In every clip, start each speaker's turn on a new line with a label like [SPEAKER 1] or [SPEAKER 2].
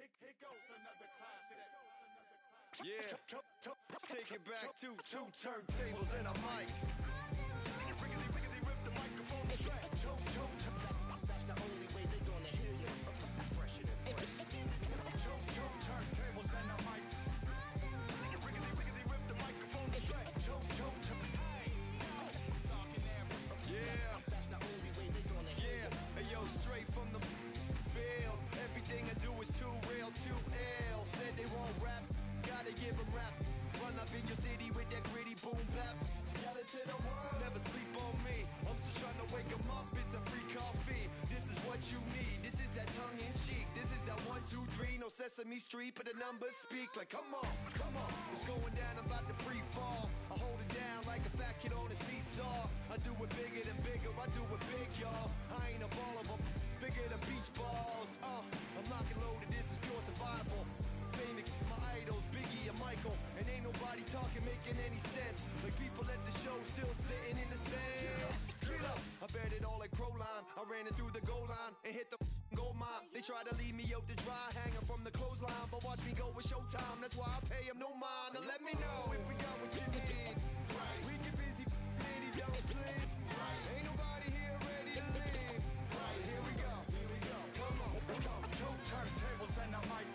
[SPEAKER 1] Here goes another classic.
[SPEAKER 2] Yeah, let's take it back to two turntables and a mic.
[SPEAKER 1] Riggedy rip the microphone to track.
[SPEAKER 3] That's the only way they gonna hear you. Fresher than fresh.
[SPEAKER 1] Turntables and a mic. Riggedy rip the microphone to track.
[SPEAKER 2] Yeah,
[SPEAKER 3] That's the only way they gonna hear you.
[SPEAKER 2] hey yo, straight from the field. Everything I do is too real, too ill. Said they won't rap, gotta give them rap. Run up in your city with that gritty boom bap. Yell it to the world, never sleep on me. I'm just trying to wake them up, it's a free coffee. This is what you need, this is that tongue in cheek. This is that 1, 2, 3, no Sesame Street, but the numbers speak like come on, it's going down, I'm about to free fall. I hold it down like a fat kid on a seesaw. I do it bigger than bigger, I do it big, y'all. I ain't a baller, but bigger than beach balls. I'm lock and loaded, this is pure survival. Famous, my idols, Biggie and Michael. And ain't nobody talking, making any sense. Like people at the show still sitting in the stands. Get up! I bet it all like Proline. I ran it through the goal line and hit the gold mine. They try to leave me out to dry, hanging from the clothesline. But watch me go with showtime, that's why I pay them no mind. Now let me know if we got what you need. We get busy, and he don't sleep. Ain't nobody here ready to leave. So here we go. Come on.
[SPEAKER 1] Two turntables and a mic.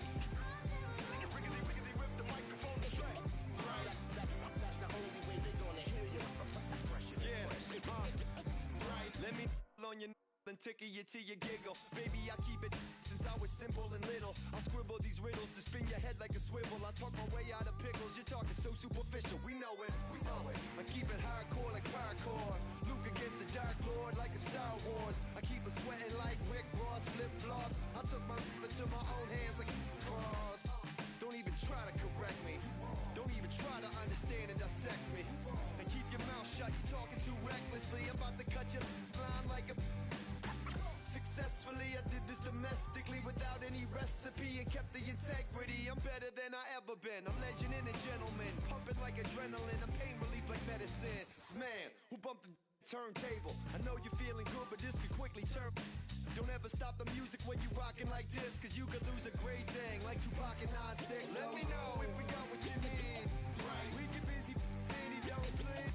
[SPEAKER 1] Riggedy rip the microphone to track.
[SPEAKER 3] That's the only way they gonna hear you. Fresher than fresh.
[SPEAKER 2] Let me on your and tickle you till you giggle. Baby, I keep it since I was simple and little. I scribble these riddles to spin your head like a swivel. I talk my way out of pickles. You're talking so superficial. We know it. I keep it hardcore like parkour. Luke against the Dark Lord like a Star Wars. I keep it sweating like Rick Ross flip-flops. I took my into my own hands like cross. Don't even try to correct me. Don't even try to understand and dissect me. And keep your mouth shut, you're talking too recklessly. I'm about to cut your line like a... Successfully, I did this domestically without any recipe and kept the integrity. I'm better than I ever been. I'm legend and a gentleman, pumping like adrenaline. I'm pain relief like medicine. Man, who bumped the turntable? I know you're feeling good, but this could quickly turn. Don't ever stop the music when you rockin' like this, cause you could lose a great thing like Tupac and 9-6. Let me know if we got what you need. We get busy and he don't sleep.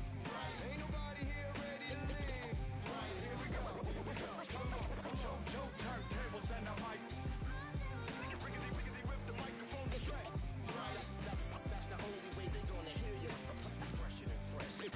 [SPEAKER 2] Ain't nobody here ready to leave. So here we go.
[SPEAKER 1] Come on. Two turntables and a mic. Riggedy rip the microphone to track.
[SPEAKER 3] That's the only way they gonna hear you. Fresher than fresh.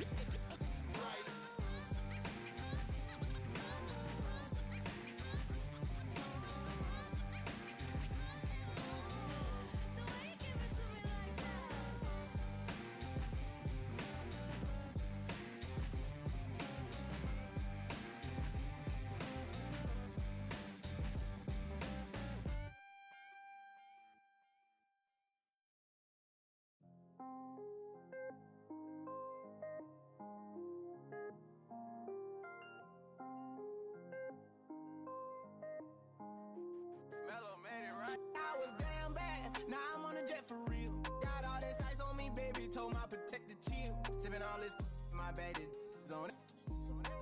[SPEAKER 4] I was damn bad, now I'm on a jet for real. Got all this ice on me, baby, told my protector chill. Sipping all this, my bad is on it.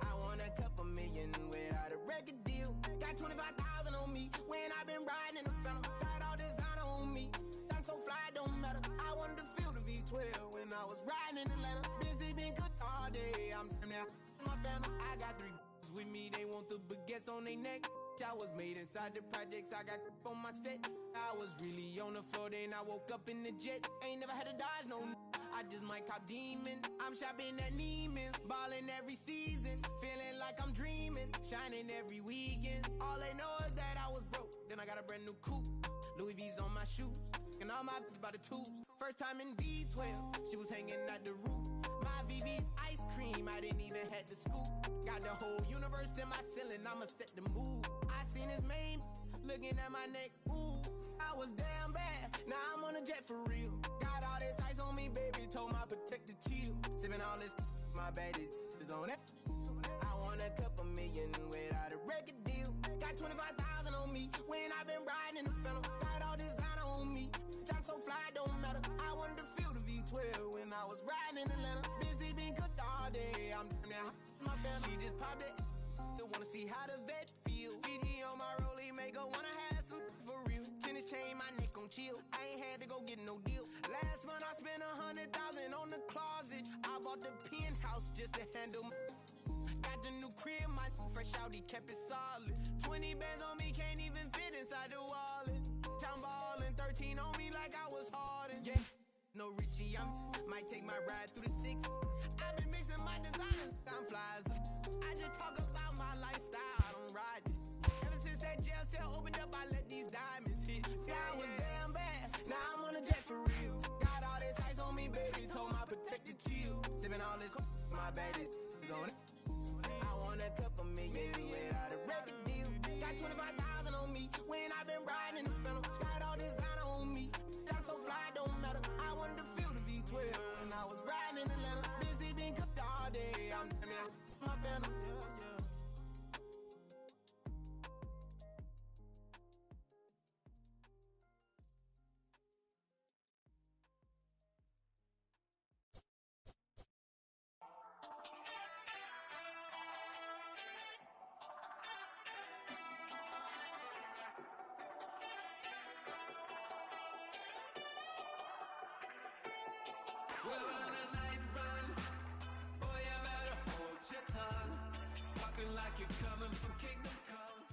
[SPEAKER 4] I want a couple million without a record deal. Got 25,000 on me when I been riding in the phantom. Got all designer on me, I'm so fly, don't matter. I wanted to feel the V12 when I was riding in Atlanta. Busy been cooked all day, I'm damn now my family. I got 3 with me, they want the baguettes on their neck. I was made inside the projects, I got on my set. I was really on the floor, then I woke up in the jet. Ain't never had to dodge no I just might cop demon. I'm shopping at Neiman's, ballin' every season. Feeling like I'm dreaming, shining every weekend. All they know is that I was broke, then I got a brand new coupe. Louis V's on my shoes, and all my by the tubes. First time in V12, she was hanging at the roof. My VV's ice cream, I didn't even have to scoop. Got the whole universe in my ceiling, I'ma set the mood. I seen his main, looking at my neck, ooh. I was damn bad, now I'm on a jet for real. Got all this ice on me, baby, told my protector chill. Sipping all this, my bad is on it. I want a couple million without a record deal. Got 25,000 on me when I been riding in the phantom. Got all designer on me, I'm so fly, don't matter. I wanted to feel the V12 when I was riding in Atlanta. Busy been cooked all day, I'm down there, my family. She just popped it, wanna see how the vet feel. Fiji on my rollie, make her wanna have some for real. Tennis chain, my neck on chill. I ain't had to go get no deal. Last month I spent 100,000 on the closet. I bought the penthouse just to handle. Got the new crib, my fresh out, he kept it solid. 20 bands on me, can't even fit inside the wallet. I'm ballin', 13 on me like I was Harden. Yeah, no Richie, might take my ride through the 6. I've been mixing my designers, I'm flies. I just talk about my lifestyle, I don't ride it. Ever since that jail cell opened up, I let these diamonds hit. Yeah, I was damn bad, now I'm on a jet for real. Got all this ice on me, baby, told my protector chill. Sippin' all this, my bad is on it. I want a couple million without a record deal. Got 25,000 on me when I been riding in the Phantom. Got all designer on me. I'm so fly, don't matter. I wanted to feel the V12 when I was riding in Atlanta. Busy been cooked all day. I'm my Phantom.
[SPEAKER 5] We're on a night run, boy, you better hold your tongue. Talking like you're coming from Kingdom Come.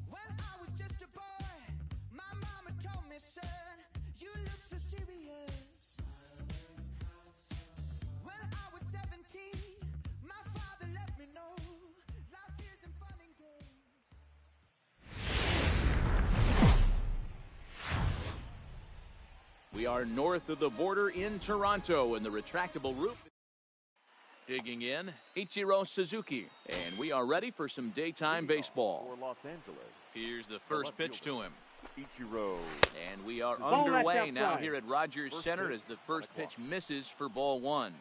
[SPEAKER 2] When I was just a boy, my mama told me, son, you look so serious. When I was 17, my father let me know life isn't fun and games.
[SPEAKER 6] We are north of the border in Toronto, and the retractable roof. Digging in, Ichiro Suzuki, and we are ready for some daytime baseball.
[SPEAKER 7] For Los Angeles,
[SPEAKER 6] Here's the first pitch to him.
[SPEAKER 7] Ichiro.
[SPEAKER 6] And we are
[SPEAKER 7] Ball that's
[SPEAKER 6] underway now
[SPEAKER 7] outside.
[SPEAKER 6] here at Rogers
[SPEAKER 7] First
[SPEAKER 6] Center
[SPEAKER 7] pitch,
[SPEAKER 6] as the first
[SPEAKER 7] 1 o'clock.
[SPEAKER 6] pitch misses for ball one.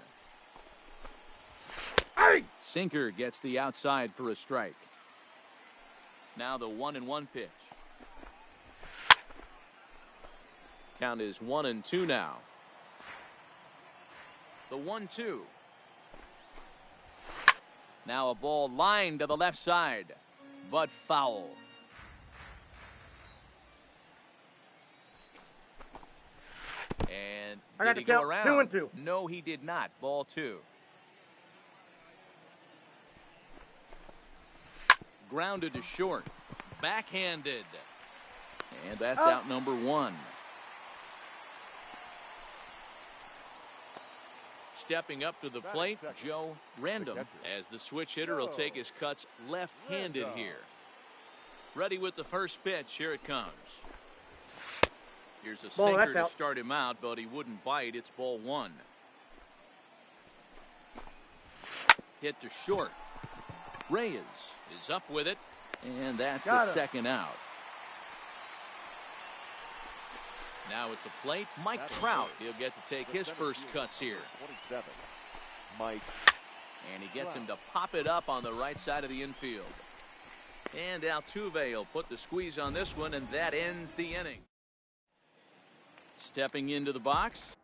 [SPEAKER 6] Sinker gets the outside for a strike. Now the 1-1 pitch. Count is 1-2 now. The 1-2. Now a ball lined to the left side, but foul. And
[SPEAKER 8] I got
[SPEAKER 6] did he
[SPEAKER 8] to
[SPEAKER 6] go
[SPEAKER 8] count
[SPEAKER 6] around?
[SPEAKER 8] 2-2.
[SPEAKER 6] No, he did not. Ball 2. Grounded to short. Backhanded. And that's out number 1. Stepping up to the plate, Joe Random, as the switch hitter will take his cuts left-handed here. Ready with the first pitch. Here it comes. Here's a sinker to start him out, but he wouldn't bite. It's ball 1. Hit to short. Reyes is up with it, and that's the second out. Now at the plate, Mike Trout. He'll get to take his first cuts here.
[SPEAKER 7] 27. Mike.
[SPEAKER 6] And he gets him to pop it up on the right side of the infield. And Altuve will put the squeeze on this one, and that ends the inning. Stepping into the box.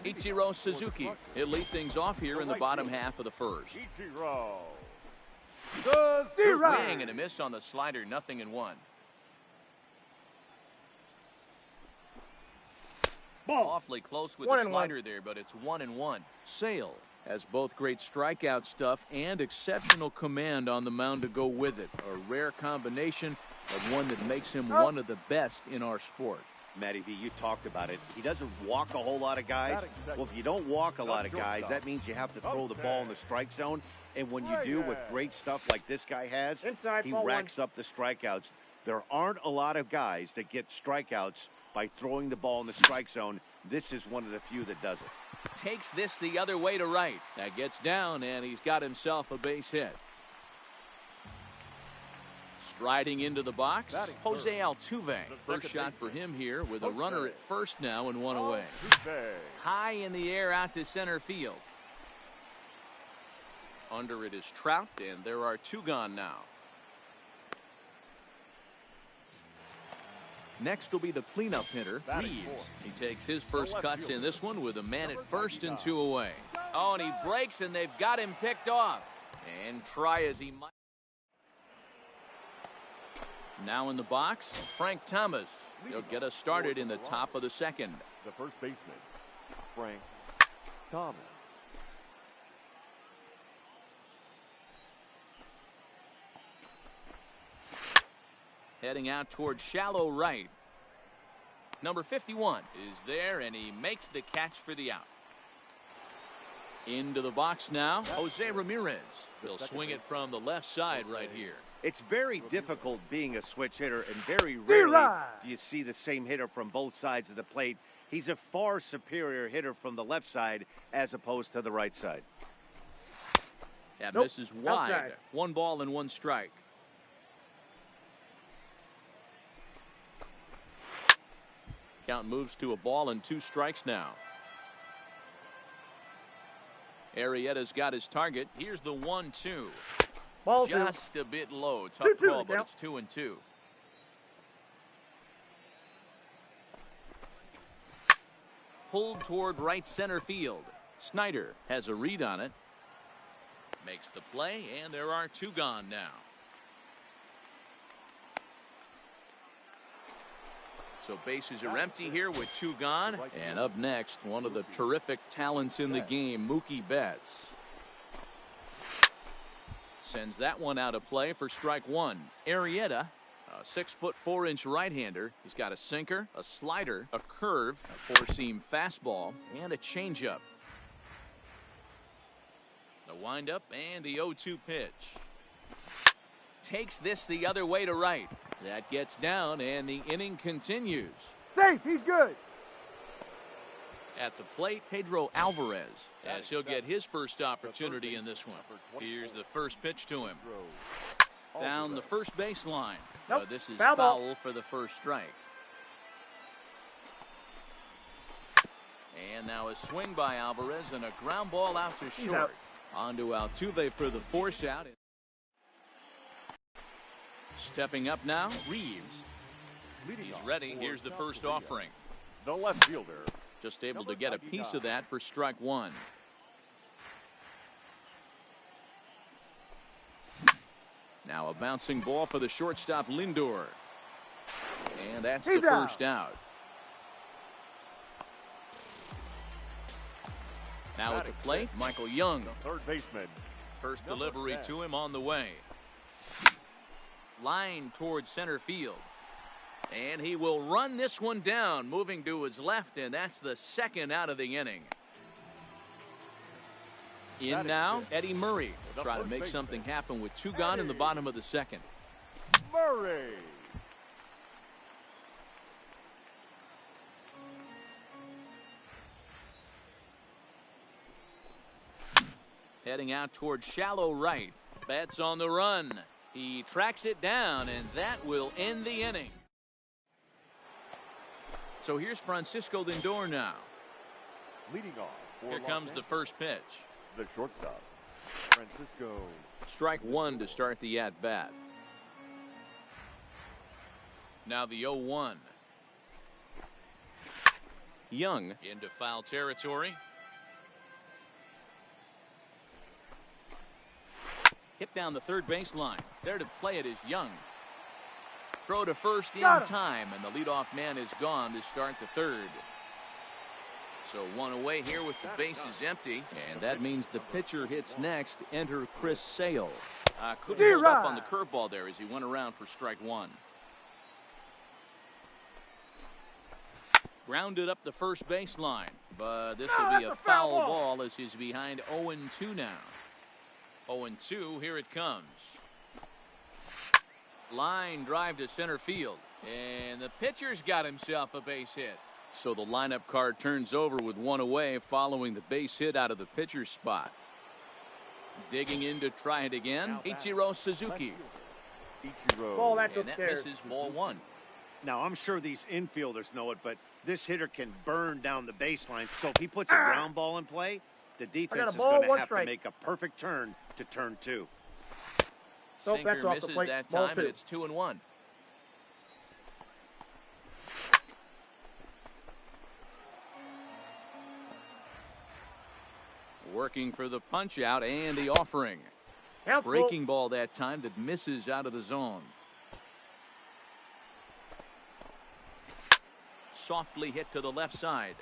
[SPEAKER 6] Ichiro Suzuki. He'll lead things off here in the bottom half of the first.
[SPEAKER 7] Ichiro.
[SPEAKER 6] Swing and a miss on the slider, 0-1.
[SPEAKER 8] Ball.
[SPEAKER 6] Awfully close with the slider there, but it's 1-1. Sale has both great strikeout stuff and exceptional command on the mound to go with it. A rare combination, but one that makes him one of the best in our sport.
[SPEAKER 9] Matty V, you talked about it. He doesn't walk a whole lot of guys. Well, if you don't walk a lot of guys, that means you have to throw the ball in the strike zone. And when you do with great stuff like this guy has, he racks up the strikeouts. There aren't a lot of guys that get strikeouts by throwing the ball in the strike zone. This is one of the few that does it.
[SPEAKER 6] Takes this the other way to right. That gets down, and he's got himself a base hit. Striding into the box,
[SPEAKER 7] Batting
[SPEAKER 6] Jose
[SPEAKER 7] third.
[SPEAKER 6] Altuve.
[SPEAKER 7] The
[SPEAKER 6] First
[SPEAKER 7] second
[SPEAKER 6] shot for
[SPEAKER 7] baseman,
[SPEAKER 6] him here with a
[SPEAKER 7] Jose.
[SPEAKER 6] runner at first now and one away.
[SPEAKER 7] Altuve.
[SPEAKER 6] High in the air out to center field. Under it is Trout, and there are two gone now. Next will be the cleanup hitter,
[SPEAKER 7] Batting
[SPEAKER 6] Reeves.
[SPEAKER 7] fourth.
[SPEAKER 6] He takes his first
[SPEAKER 7] left
[SPEAKER 6] cuts in
[SPEAKER 7] fielder.
[SPEAKER 6] this one with a man
[SPEAKER 7] Number
[SPEAKER 6] at first and
[SPEAKER 7] 99.
[SPEAKER 6] 2 away. Oh, and he breaks, and they've got him picked off. And try as he might. Now in the box, Frank Thomas. He'll get us started in the top of the second.
[SPEAKER 7] The first baseman, Frank Thomas.
[SPEAKER 6] Heading out towards shallow right. Number 51 is there, and he makes the catch for the out. Into the box now, Jose Ramirez. He'll swing it from the left side right here.
[SPEAKER 9] It's very difficult being a switch hitter, and very rarely do you see the same hitter from both sides of the plate. He's a far superior hitter from the left side as opposed to the right side.
[SPEAKER 6] That misses wide.
[SPEAKER 8] Outside.
[SPEAKER 6] 1 ball and 1 strike. Count moves to a ball and 2 strikes now. Arrieta's got his target. Here's the 1-2.
[SPEAKER 8] Ball two.
[SPEAKER 6] Just a bit low. Tough
[SPEAKER 8] 2-2
[SPEAKER 6] call, but
[SPEAKER 8] now.
[SPEAKER 6] it's 2-2. Pulled toward right center field. Snyder has a read on it. Makes the play, and there are 2 gone now. So bases are empty here with 2 gone. And up next, one of the terrific talents in the game, Mookie Betts. Sends that one out of play for strike 1. Arrieta, a 6'4" right-hander. He's got a sinker, a slider, a curve, a 4-seam fastball, and a changeup. The windup and the 0-2 pitch. Takes this the other way to right. That gets down, and the inning continues.
[SPEAKER 8] Safe. He's good.
[SPEAKER 6] At the plate, Pedro Alvarez, as he'll get his first opportunity in this one. Here's the first pitch to him. Down the first baseline.
[SPEAKER 8] Nope.
[SPEAKER 6] This is
[SPEAKER 8] Foul ball.
[SPEAKER 6] foul for the first strike. And now a swing by Alvarez and a ground ball out to
[SPEAKER 8] He's
[SPEAKER 6] short.
[SPEAKER 8] out.
[SPEAKER 6] On to Altuve for the force out. Stepping up now, Reeves. He's ready. Here's the first offering.
[SPEAKER 7] The left fielder,
[SPEAKER 6] Just able to get a piece of that for strike 1. Now a bouncing ball for the shortstop Lindor. And that's
[SPEAKER 8] He's
[SPEAKER 6] the first out. Now at the plate, Michael Young.
[SPEAKER 7] third baseman.
[SPEAKER 6] First
[SPEAKER 7] Number
[SPEAKER 6] delivery
[SPEAKER 7] 10.
[SPEAKER 6] to him on the way. Line towards center field. And he will run this one down, moving to his left, and that's the second out of the inning. In now, Eddie Murray will try to make something happen with 2 gone in the bottom of the second.
[SPEAKER 7] Murray.
[SPEAKER 6] Heading out towards shallow right. Betts on the run. He tracks it down, and that will end the inning. So here's Francisco Lindor now.
[SPEAKER 7] Leading off. for
[SPEAKER 6] Here
[SPEAKER 7] Los
[SPEAKER 6] comes the
[SPEAKER 7] Angeles,
[SPEAKER 6] first pitch.
[SPEAKER 7] the shortstop, Francisco.
[SPEAKER 6] Strike 1 to start the at-bat. Now the 0-1. Young into foul territory. Hit down the third baseline. There to play it is Young. Throw to first in
[SPEAKER 8] Got him.
[SPEAKER 6] time, and the leadoff man is gone to start the third. So 1 away here with the bases empty, and that means the pitcher hits next. Enter Chris Sale. Couldn't hold up on the curveball there as he went around for strike 1. Grounded up the first baseline, but this will be a foul ball as he's behind 0-2 now. 0-2, here it comes. Line drive to center field, and the pitcher's got himself a base hit. So the lineup card turns over with 1 away following the base hit out of the pitcher's spot. Digging in to try it again, Ichiro Suzuki.
[SPEAKER 8] Ball, that's
[SPEAKER 6] And that
[SPEAKER 8] upstairs.
[SPEAKER 6] misses ball one.
[SPEAKER 9] Now, I'm sure these infielders know it, but this hitter can burn down the baseline. So if he puts a ground ball in play, the defense is
[SPEAKER 8] ball,
[SPEAKER 9] going to
[SPEAKER 8] one
[SPEAKER 9] have
[SPEAKER 8] strike.
[SPEAKER 9] to make a perfect turn to turn two.
[SPEAKER 8] Nope,
[SPEAKER 6] Sinker
[SPEAKER 8] that's off the
[SPEAKER 6] misses
[SPEAKER 8] plate.
[SPEAKER 6] that
[SPEAKER 8] Ball
[SPEAKER 6] time,
[SPEAKER 8] two.
[SPEAKER 6] and it's 2-1. Working for the punch out and the offering.
[SPEAKER 8] Count
[SPEAKER 6] Breaking ball that time that misses out of the zone. Softly hit to the left side.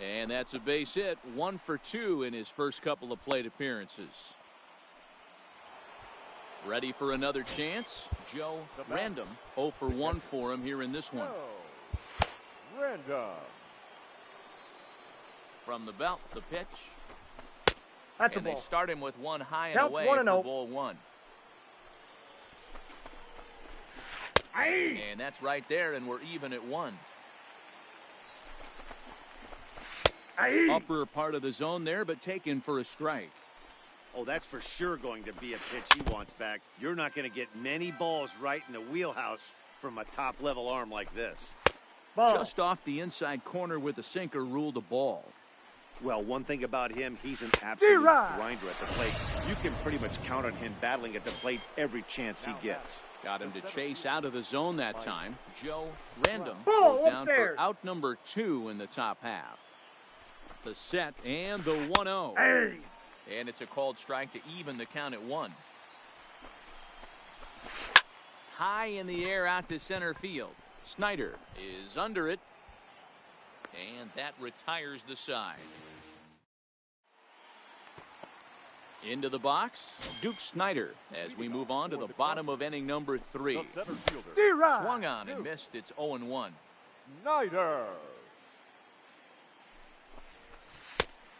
[SPEAKER 6] And that's a base hit. 1 for 2 in his first couple of plate appearances. Ready for another chance? Joe Random. 0 for 1 for him here in this one.
[SPEAKER 7] Random.
[SPEAKER 6] From the belt, the pitch.
[SPEAKER 8] That's a
[SPEAKER 6] And they
[SPEAKER 8] ball.
[SPEAKER 6] start him with one high and
[SPEAKER 8] Counts
[SPEAKER 6] away
[SPEAKER 8] 1
[SPEAKER 6] for
[SPEAKER 8] and 0.
[SPEAKER 6] ball one.
[SPEAKER 8] Aye.
[SPEAKER 6] And that's right there, and we're even at 1.
[SPEAKER 8] Aye.
[SPEAKER 6] Upper part of the zone there, but taken for a strike.
[SPEAKER 9] Oh, that's for sure going to be a pitch he wants back. You're not going to get many balls right in the wheelhouse from a top-level arm like this.
[SPEAKER 8] Ball.
[SPEAKER 6] Just off the inside corner with the sinker ruled a ball.
[SPEAKER 9] Well, one thing about him, he's an absolute
[SPEAKER 8] D-Rod.
[SPEAKER 9] grinder at the plate. You can pretty much count on him battling at the plate every chance he gets.
[SPEAKER 6] Got him to chase out of the zone that time. Joe Random
[SPEAKER 8] Ball
[SPEAKER 6] goes down
[SPEAKER 8] upstairs.
[SPEAKER 6] for out number 2 in the top half. The set and the 1-0.
[SPEAKER 8] Hey.
[SPEAKER 6] And it's a called strike to even the count at 1. High in the air out to center field. Snyder is under it. And that retires the side. Into the box, Duke Snyder as we move on to the bottom of inning number 3.
[SPEAKER 7] The center fielder.
[SPEAKER 8] D-Rod.
[SPEAKER 6] Swung on and missed. It's 0-1.
[SPEAKER 7] Snyder.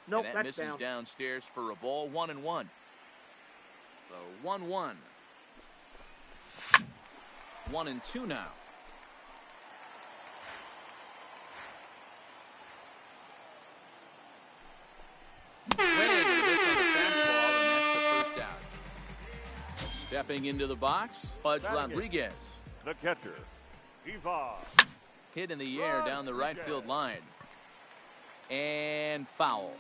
[SPEAKER 8] Nope,
[SPEAKER 6] And that
[SPEAKER 8] that's
[SPEAKER 6] misses
[SPEAKER 8] down.
[SPEAKER 6] downstairs for a ball. 1-1. So 1-1. 1-2 now. Swing and a miss on the fastball, and that's the first out. Stepping into the box, Pudge Rodriguez.
[SPEAKER 7] The catcher. Eva.
[SPEAKER 6] Hit in the air down the right field line. And foul.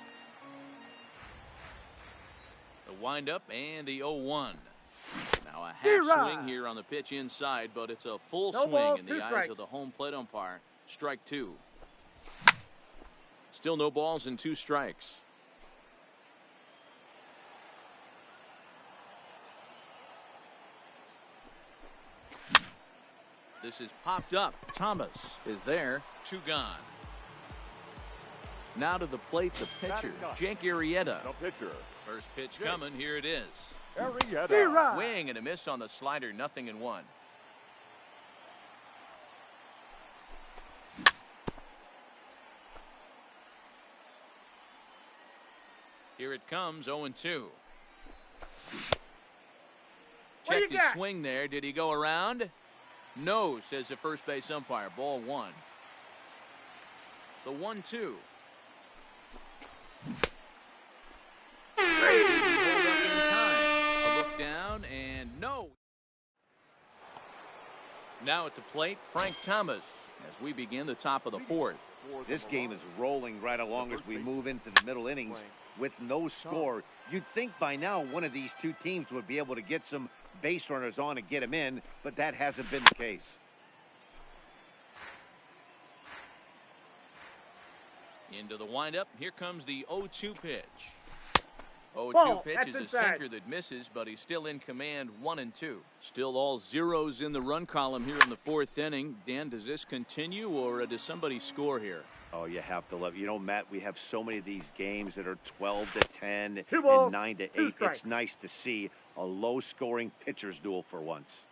[SPEAKER 6] The windup and the 0-1. Now a half
[SPEAKER 8] D-Rod.
[SPEAKER 6] swing here on the pitch inside, but it's a full
[SPEAKER 8] No
[SPEAKER 6] swing
[SPEAKER 8] balls,
[SPEAKER 6] in
[SPEAKER 8] 2
[SPEAKER 6] the eyes
[SPEAKER 8] strikes.
[SPEAKER 6] of the home plate umpire. Strike 2. Still no balls and 2 strikes. This is popped up. Thomas is there. 2 gone. Now to the plate, the pitcher, Jake Arrieta.
[SPEAKER 7] The pitcher.
[SPEAKER 6] First pitch coming. Here it is.
[SPEAKER 7] Arrieta.
[SPEAKER 8] D-Rod.
[SPEAKER 6] Swing and a miss on the slider. 0-1. Here it comes. 0-2.
[SPEAKER 8] What do you
[SPEAKER 6] Checked his
[SPEAKER 8] got?
[SPEAKER 6] swing there. Did he go around? No, says the first base umpire. Ball 1. The 1-2. Hold up in time. A look down and no. Now at the plate, Frank Thomas as we begin the top of the 4th.
[SPEAKER 9] This game is rolling right along as we move into the middle innings with no score. You'd think by now one of these two teams would be able to get some base runners on and get them in, but that hasn't been the case.
[SPEAKER 6] Into the windup. Here comes the 0-2 pitch. 0-2
[SPEAKER 8] Ball,
[SPEAKER 6] pitch
[SPEAKER 8] that's
[SPEAKER 6] is a
[SPEAKER 8] inside.
[SPEAKER 6] sinker that misses, but he's still in command. 1-2. Still all zeros in the run column here in the 4th inning. Dan, does this continue or does somebody score here?
[SPEAKER 9] Oh, you have to love. You know, Matt, we have so many of these games that are 12-10
[SPEAKER 8] 2 balls,
[SPEAKER 9] and
[SPEAKER 8] 2
[SPEAKER 9] 9-8.
[SPEAKER 8] strikes.
[SPEAKER 9] It's nice to see a low-scoring pitcher's duel for once.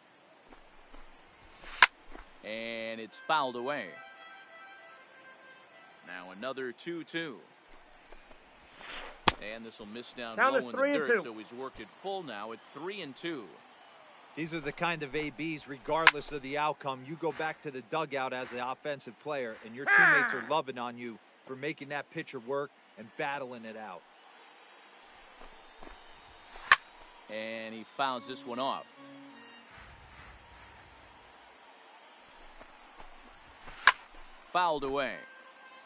[SPEAKER 6] And it's fouled away. Now another 2-2. And this will miss down
[SPEAKER 8] Down to
[SPEAKER 6] low in the
[SPEAKER 8] 3 and
[SPEAKER 6] dirt,
[SPEAKER 8] 2.
[SPEAKER 6] so he's worked it full now at 3-2.
[SPEAKER 10] These are the kind of ABs, regardless of the outcome, you go back to the dugout as an offensive player, and your teammates are loving on you for making that pitcher work and battling it out.
[SPEAKER 6] And he fouls this one off. fouled away.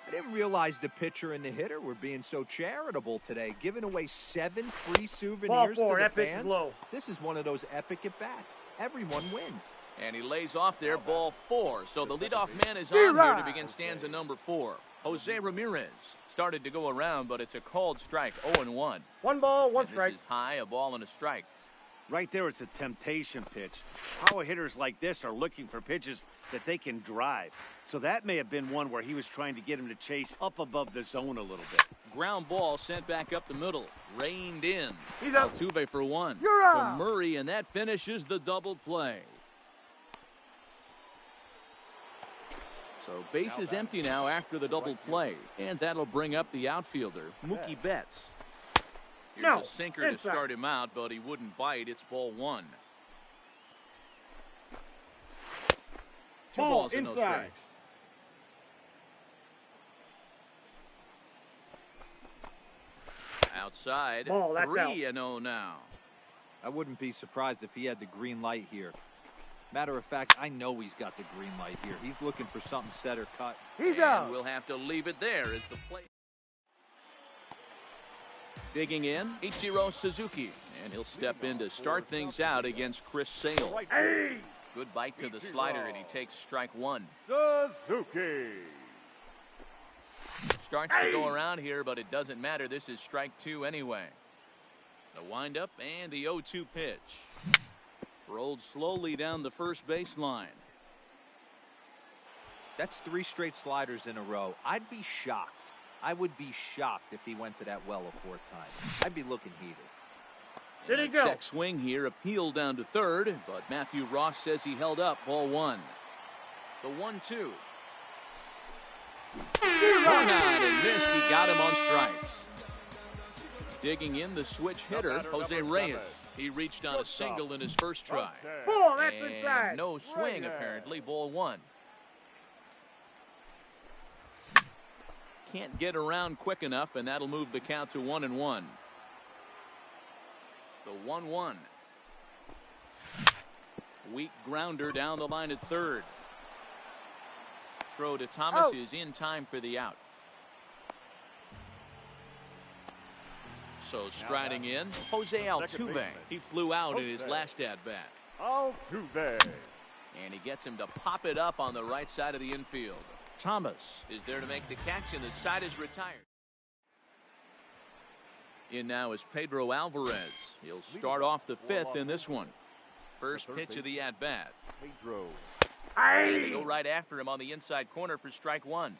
[SPEAKER 10] I didn't realize the pitcher and the hitter were being so charitable today, giving away 7 free souvenirs to the fans.
[SPEAKER 8] Blow.
[SPEAKER 10] This is one of those epic at-bats. Everyone wins.
[SPEAKER 6] And he lays off there, ball 4. So the leadoff man is on here to begin stanza number 4. Jose Ramirez started to go around, but it's a called strike, 0-1.
[SPEAKER 8] 1 ball, 1 strike.
[SPEAKER 6] This is high, a ball and a strike.
[SPEAKER 9] Right there is a temptation pitch. Power hitters like this are looking for pitches that they can drive. So that may have been one where he was trying to get him to chase up above the zone a little bit.
[SPEAKER 6] Ground ball sent back up the middle. Reined in.
[SPEAKER 8] He's out.
[SPEAKER 6] Altuve for 1.
[SPEAKER 8] You're
[SPEAKER 6] To
[SPEAKER 8] out.
[SPEAKER 6] Murray, and that finishes the double play. So base is empty now after the double play. And that'll bring up the outfielder, Mookie Betts. Here's a sinker to start him out, but he wouldn't bite. It's ball 1. 2 balls and no strikes. Outside, 3-0 now.
[SPEAKER 10] I wouldn't be surprised if he had the green light here. Matter of fact, I know he's got the green light here. He's looking for something set or cut.
[SPEAKER 8] He's out.
[SPEAKER 6] We'll have to leave it there as the play. Digging in, Ichiro Suzuki, and he'll step in to start things out against Chris Sale.
[SPEAKER 8] Hey.
[SPEAKER 6] Good bite to the slider, and he takes strike 1.
[SPEAKER 7] Suzuki.
[SPEAKER 6] Starts to go around here, but it doesn't matter. This is strike 2 anyway. The windup and the 0-2 pitch. Rolled slowly down the first baseline.
[SPEAKER 10] That's 3 straight sliders in a row. I'd be shocked. I would be shocked if he went to that well a 4th time. I'd be looking heated.
[SPEAKER 8] Did he go?
[SPEAKER 6] Check swing here, appeal down to 3rd, but Matthew Ross says he held up. Ball 1. The 1-2. Swung on and missed. He got him on strikes. Digging in the switch hitter, Jose Reyes. He reached on a single in his first try.
[SPEAKER 8] Ball, that's inside.
[SPEAKER 6] And no swing, apparently. Ball 1. Can't get around quick enough, and that'll move the count to 1-1. The 1-1. Weak grounder down the line at 3rd. Throw to Thomas is in time for the out. So striding in, Jose Altuve. He flew out in his last at-bat.
[SPEAKER 7] Altuve.
[SPEAKER 6] And he gets him to pop it up on the right side of the infield. Thomas is there to make the catch, and the side is retired. In now is Pedro Alvarez. He'll start off the 5th in this one. First pitch of the at-bat.
[SPEAKER 7] Pedro.
[SPEAKER 6] And they go right after him on the inside corner for strike 1.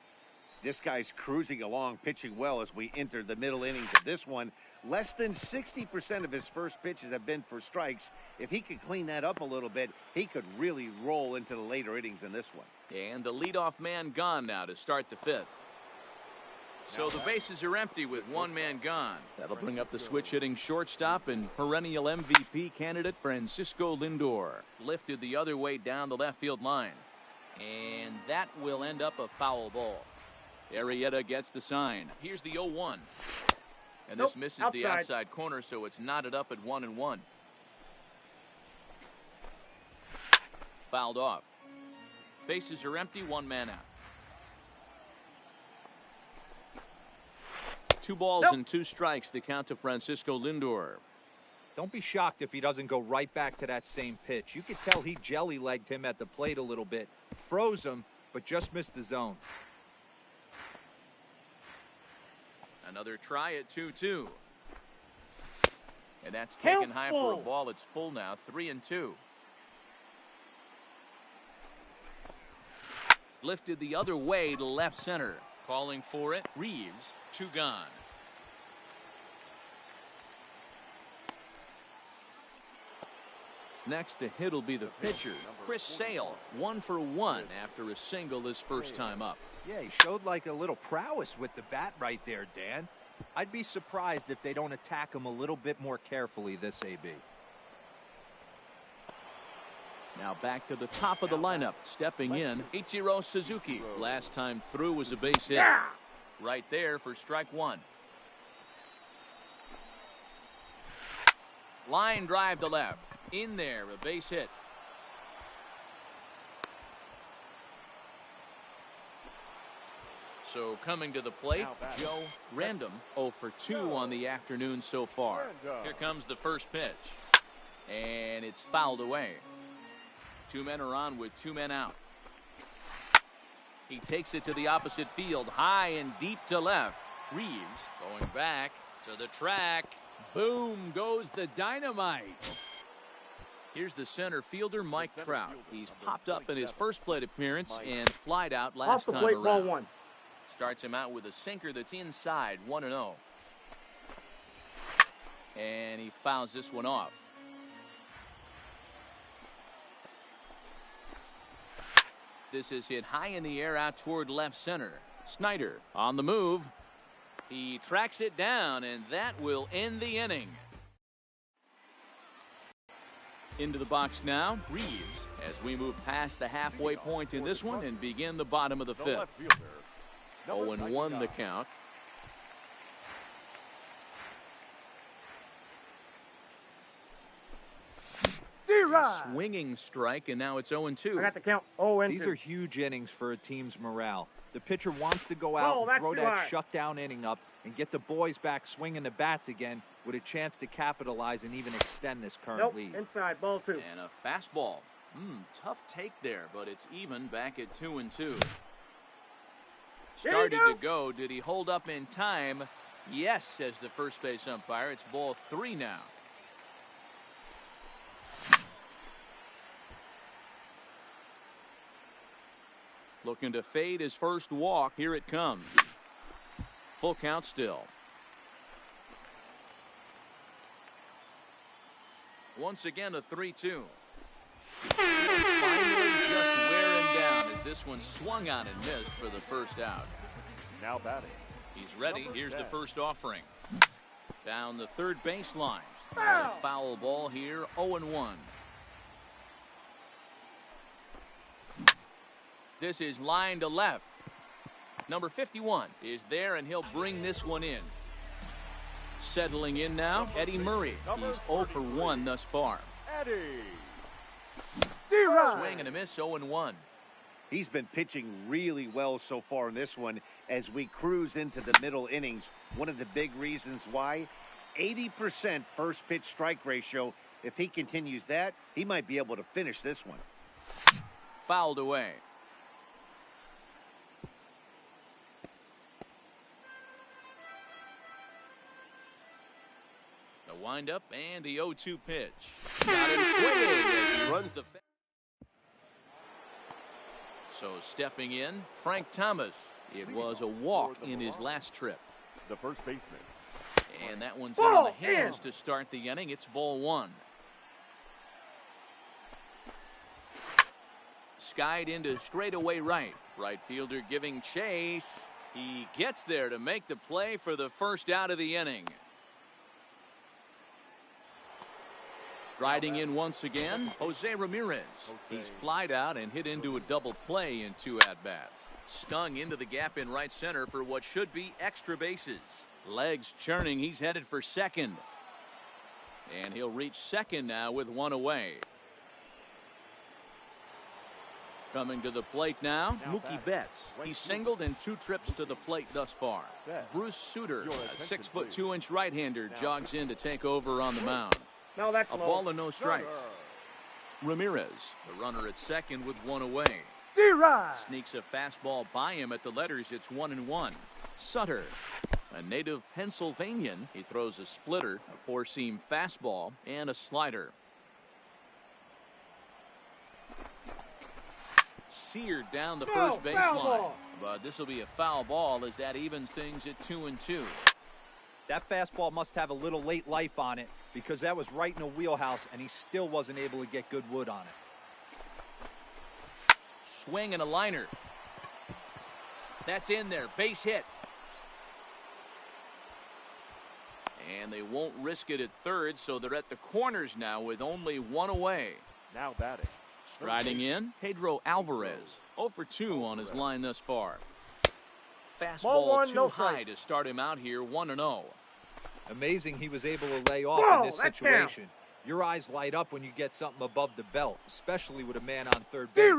[SPEAKER 9] This guy's cruising along, pitching well as we enter the middle innings of this one. Less than 60% of his first pitches have been for strikes. If he could clean that up a little bit, he could really roll into the later innings in this one.
[SPEAKER 6] And the leadoff man gone now to start the 5th. So the bases are empty with 1 man gone. That'll bring up the switch hitting shortstop and perennial MVP candidate Francisco Lindor. Lifted the other way down the left field line. And that will end up a foul ball. Arrieta gets the sign. Here's the 0-1. And this misses the outside corner, so it's knotted up at 1-1. Fouled off. Bases are empty, 1 man out. 2 balls and 2 strikes, the count to Francisco Lindor.
[SPEAKER 10] Don't be shocked if he doesn't go right back to that same pitch. You could tell he jelly-legged him at the plate a little bit. Froze him, but just missed the zone.
[SPEAKER 6] Another try at 2-2. And that's taken high for a ball. It's full now, 3-2. Lifted the other way to left center. Calling for it, Reeves, 2 gone. Next to hit will be the pitcher, Chris Sale, 1 for 1 after a single his first time up.
[SPEAKER 10] Yeah, he showed like a little prowess with the bat right there, Dan. I'd be surprised if they don't attack him a little bit more carefully this AB.
[SPEAKER 6] Now back to the top of the lineup. Stepping in, Ichiro Suzuki. Last time through was a base hit. Right there for strike 1. Line drive to left. In there, a base hit. So coming to the plate, Joe Random, 0 for 2 on the afternoon so far. Here comes the first pitch. And it's fouled away. 2 men are on with 2 men out. He takes it to the opposite field, high and deep to left. Reeves going back to the track. Boom goes the dynamite. Here's the center fielder, Mike Trout. He's popped up in his first plate appearance and flied out last time around.
[SPEAKER 8] Ball 1.
[SPEAKER 6] Starts him out with a sinker that's inside, 1-0. And he fouls this one off. This is hit high in the air out toward left center. Snyder on the move. He tracks it down, and that will end the inning. Into the box now, Reeves, as we move past the halfway point in this one and begin the bottom of the fifth. 0-1 the count. Swinging strike, and now it's 0-2.
[SPEAKER 8] I got the count. 0-2.
[SPEAKER 10] These are huge innings for a team's morale. The pitcher wants to go out and throw that shutdown inning up and get the boys back swinging the bats again with a chance to capitalize and even extend this current lead.
[SPEAKER 8] Inside, ball 2.
[SPEAKER 6] And a fastball. Tough take there, but it's even back at 2-2. Started to go. Did he hold up in time? Yes, says the first base umpire. It's ball 3 now. Looking to fade his first walk. Here it comes. Full count still. Once again, a 3-2. Finally just wearing down as this one swung on and missed for the first out.
[SPEAKER 7] Now batting.
[SPEAKER 6] He's ready. Here's the first offering. Down the third baseline. Foul ball here, 0-1. This is line to left. Number 51 is there, and he'll bring this one in. Settling in now, Eddie Murray. He's 0 for 1 thus far.
[SPEAKER 7] Eddie.
[SPEAKER 6] Swing and a miss, 0-1.
[SPEAKER 9] He's been pitching really well so far in this one as we cruise into the middle innings. One of the big reasons why, 80% first pitch strike ratio. If he continues that, he might be able to finish this one.
[SPEAKER 6] Fouled away. The windup and the 0-2 pitch. Got him swinging as he runs the fence. So stepping in, Frank Thomas. It was a walk in his last trip.
[SPEAKER 7] The first baseman.
[SPEAKER 6] And that one's in the hands to start the inning. It's ball 1. Skied into straightaway right. Right fielder giving chase. He gets there to make the play for the first out of the inning. Striding in once again, Jose Ramirez. He's flied out and hit into a double play in 2 at-bats. Stung into the gap in right center for what should be extra bases. Legs churning, he's headed for second. And he'll reach second now with 1 away. Coming to the plate now, Mookie Betts. He's singled in 2 trips to the plate thus far. Bruce Sutter, a 6'2" right-hander, jogs in to take over on the mound.
[SPEAKER 8] No, that's
[SPEAKER 6] a ball and no strikes. Ramirez, the runner at second with 1 away. Sneaks a fastball by him at the letters. It's 1-1. Sutter, a native Pennsylvanian. He throws a splitter, a 4-seam fastball, and a slider. Seared down the first baseline. But this will be a foul ball as that evens things at 2-2.
[SPEAKER 10] That fastball must have a little late life on it because that was right in the wheelhouse and he still wasn't able to get good wood on it.
[SPEAKER 6] Swing and a liner. That's in there. Base hit. And they won't risk it at third, so they're at the corners now with only 1 away.
[SPEAKER 7] Now batting.
[SPEAKER 6] Striding in, Pedro Alvarez. 0 for 2 on his line thus far. Fastball too high to start him out here, 1-0.
[SPEAKER 10] Amazing he was able to lay off in this situation. Your eyes light up when you get something above the belt, especially with a man on third base.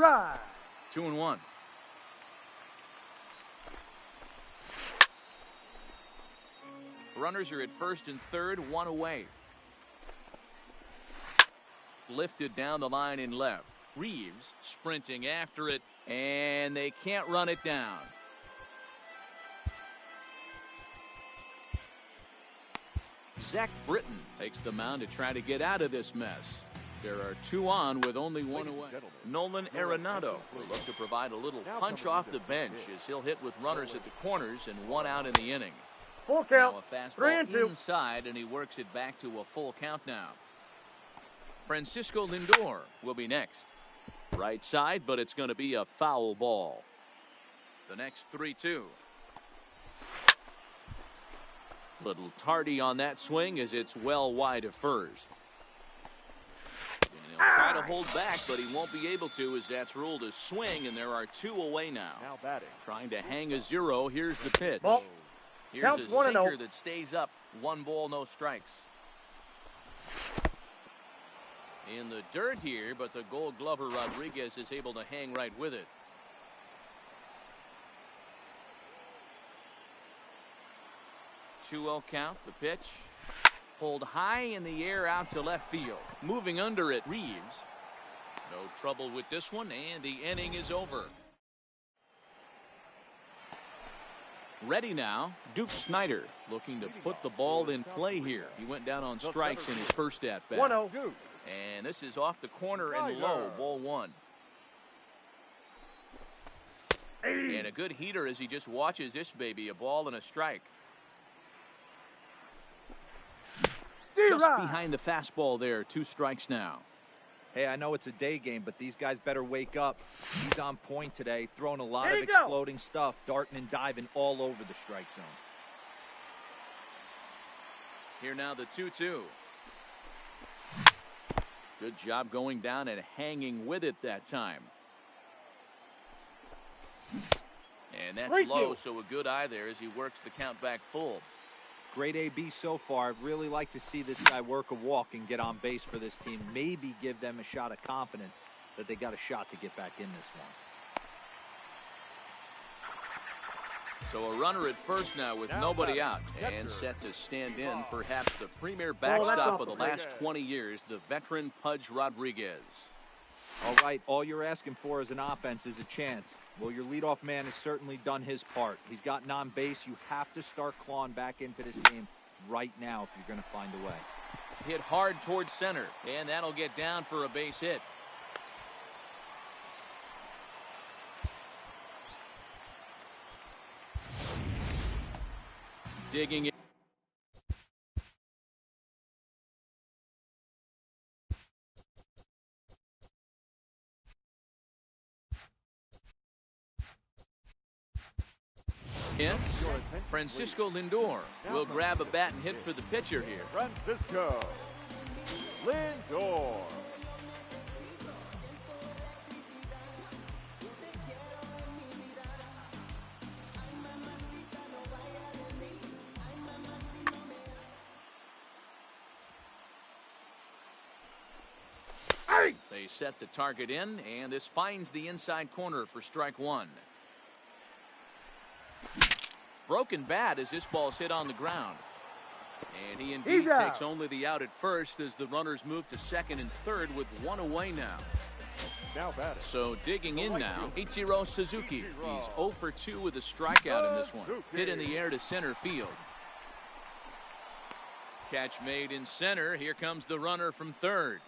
[SPEAKER 6] 2-1. Runners are at first and third, one away. Lifted down the line in left. Reeves sprinting after it, and they can't run it down. Zach Britton takes the mound to try to get out of this mess. There are two on with only one away. Nolan Arenado will look to provide a little punch off the bench as he'll hit with runners at the corners and one out in the inning.
[SPEAKER 8] Full count.
[SPEAKER 6] Now a fastball
[SPEAKER 8] 3-2.
[SPEAKER 6] inside, and he works it back to a full count now. Francisco Lindor will be next. Right side, but it's going to be a foul ball. The next 3-2. Little tardy on that swing as it's well wide of first. And he'll try to hold back, but he won't be able to as that's ruled a swing, and there are two away now.
[SPEAKER 7] Now batting.
[SPEAKER 6] Trying to hang a zero. Here's the pitch.
[SPEAKER 8] Ball.
[SPEAKER 6] Here's
[SPEAKER 8] Counts
[SPEAKER 6] a
[SPEAKER 8] 1-0.
[SPEAKER 6] sinker that stays up. 1 ball, no strikes. In the dirt here, but the Gold Glover Rodriguez is able to hang right with it. Two-0 count, the pitch. Pulled high in the air out to left field. Moving under it, Reeves. No trouble with this one, and the inning is over. Ready now, Duke Snyder looking to put the ball in play here. He went down on strikes in his first at-bat.
[SPEAKER 8] 1-0.
[SPEAKER 6] And this is off the corner and low, ball one. And a good heater as he just watches this baby, a ball and a strike. Just behind the fastball there, 2 strikes now.
[SPEAKER 10] Hey, I know it's a day game, but these guys better wake up. He's on point today, throwing a lot
[SPEAKER 8] There
[SPEAKER 10] of
[SPEAKER 8] you go.
[SPEAKER 10] exploding stuff, darting and diving all over the strike zone.
[SPEAKER 6] Here now the 2-2. Good job going down and hanging with it that time. And that's low, so a good eye there as he works the count back full.
[SPEAKER 10] Great AB so far. I'd really like to see this guy work a walk and get on base for this team. Maybe give them a shot of confidence that they got a shot to get back in this one.
[SPEAKER 6] So a runner at first now with nobody out and set to stand in perhaps the premier backstop of the last 20 years, the veteran Pudge Rodriguez.
[SPEAKER 10] All right, all you're asking for as an offense is a chance. Well, your leadoff man has certainly done his part. He's gotten on base. You have to start clawing back into this game right now if you're going to find a way.
[SPEAKER 6] Hit hard towards center, and that'll get down for a base hit. Digging in. Francisco Lindor will grab a bat and hit for the pitcher here.
[SPEAKER 7] Francisco Lindor.
[SPEAKER 6] They set the target in, and this finds the inside corner for strike one. Broken bat as this ball's hit on the ground. And he indeed takes only the out at first as the runners move to second and third with one away now.
[SPEAKER 7] Now batting.
[SPEAKER 6] So digging in now, Ichiro Suzuki. He's 0 for 2 with a strikeout in this one. Hit in the air to center field. Catch made in center. Here comes the runner from third.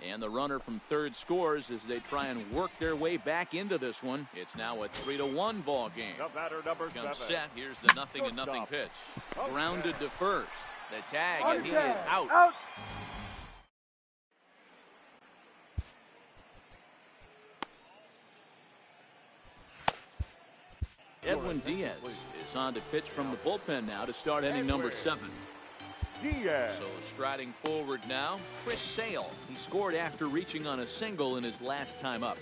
[SPEAKER 6] And the runner from third scores as they try and work their way back into this one. It's now a 3-1 ball game.
[SPEAKER 7] The batter number
[SPEAKER 6] Comes
[SPEAKER 7] 7.
[SPEAKER 6] set. Here's the 0-0 pitch. Grounded to first. The tag, and he is out. Edwin Diaz is on to pitch from the bullpen now to start inning number 7.
[SPEAKER 7] Diaz.
[SPEAKER 6] So striding forward now, Chris Sale. He scored after reaching on a single in his last time up.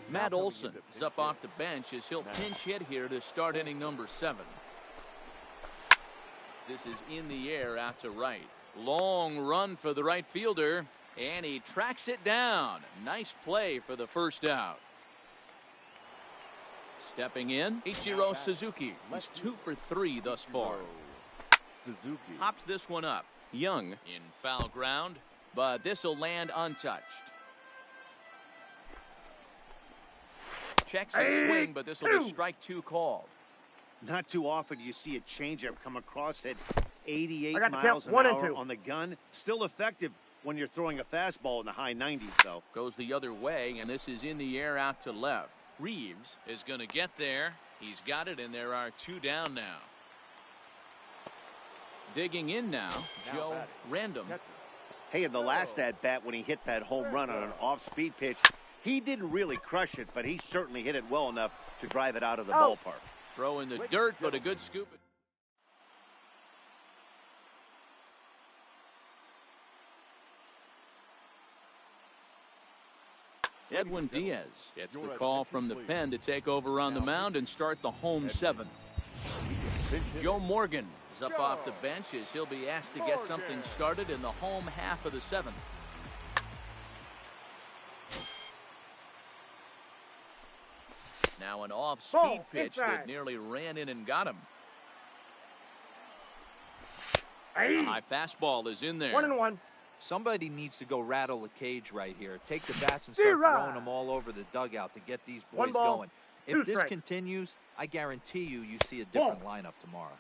[SPEAKER 6] Matt Olson is up off the bench as he'll pinch hit here to start inning number 7. This is in the air out to right. Long run for the right fielder, and he tracks it down. Nice play for the first out. Stepping in, Ichiro Suzuki. He's 2 for 3 thus far.
[SPEAKER 7] Suzuki.
[SPEAKER 6] Pops this one up. Young in foul ground, but this will land untouched. Checks his swing, but this will be strike 2 called.
[SPEAKER 9] Not too often you see a changeup come across at 88
[SPEAKER 8] I got to
[SPEAKER 9] miles
[SPEAKER 8] count
[SPEAKER 9] an
[SPEAKER 8] 1 and
[SPEAKER 9] hour
[SPEAKER 8] 2.
[SPEAKER 9] on the gun. Still effective when you're throwing a fastball in the high 90s, though.
[SPEAKER 6] Goes the other way, and this is in the air out to left. Reeves is going to get there. He's got it, and there are 2 down now. Digging in now, Joe Random.
[SPEAKER 9] Hey, in the last at-bat when he hit that home run on an off-speed pitch, he didn't really crush it, but he certainly hit it well enough to drive it out of the ballpark.
[SPEAKER 6] Throw in the dirt, but a good scoop. Edwin Diaz gets the call from the pen to take over on the mound and start the home 7. Joe Morgan is up off the bench as he'll be asked to get something started in the home half of the 7th. Now an off-speed pitch that nearly ran in and got him. The high fastball is in there.
[SPEAKER 8] 1-1.
[SPEAKER 10] Somebody needs to go rattle the cage right here. Take the bats and start throwing them all over the dugout to get these boys going. If this continues, I guarantee you see a different lineup tomorrow.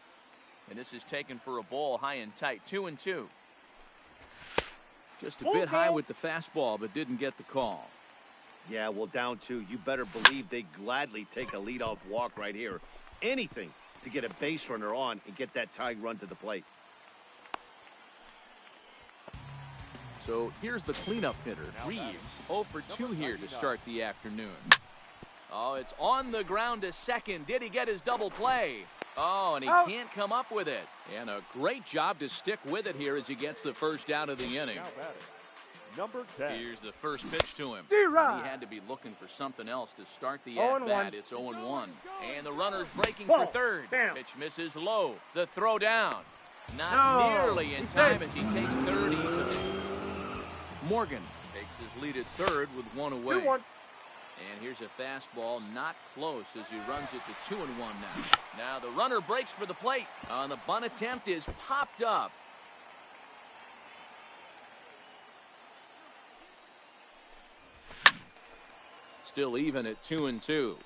[SPEAKER 6] And this is taken for a ball high and tight. 2-2. Just a bit high with the fastball, but didn't get the call.
[SPEAKER 9] Yeah, well, down 2. You better believe they gladly take a leadoff walk right here. Anything to get a base runner on and get that tying run to the plate.
[SPEAKER 6] So here's the cleanup hitter, Reeves, 0 for 2 here to start the afternoon. Oh, it's on the ground to second. Did he get his double play? Oh, and he can't come up with it. And a great job to stick with it here as he gets the first out of the inning.
[SPEAKER 7] Number 10.
[SPEAKER 6] Here's the first pitch to him. He had to be looking for something else to start the at-bat. It's 0-1. And the runner's breaking for third. Pitch misses low. The throw down. Not nearly in time as he takes third easily. Morgan takes his lead at third with 1 away.
[SPEAKER 8] 2-1.
[SPEAKER 6] And here's a fastball not close as he runs it to 2-1 now. Now the runner breaks for the plate. On the bunt attempt is popped up. Still even at 2-2.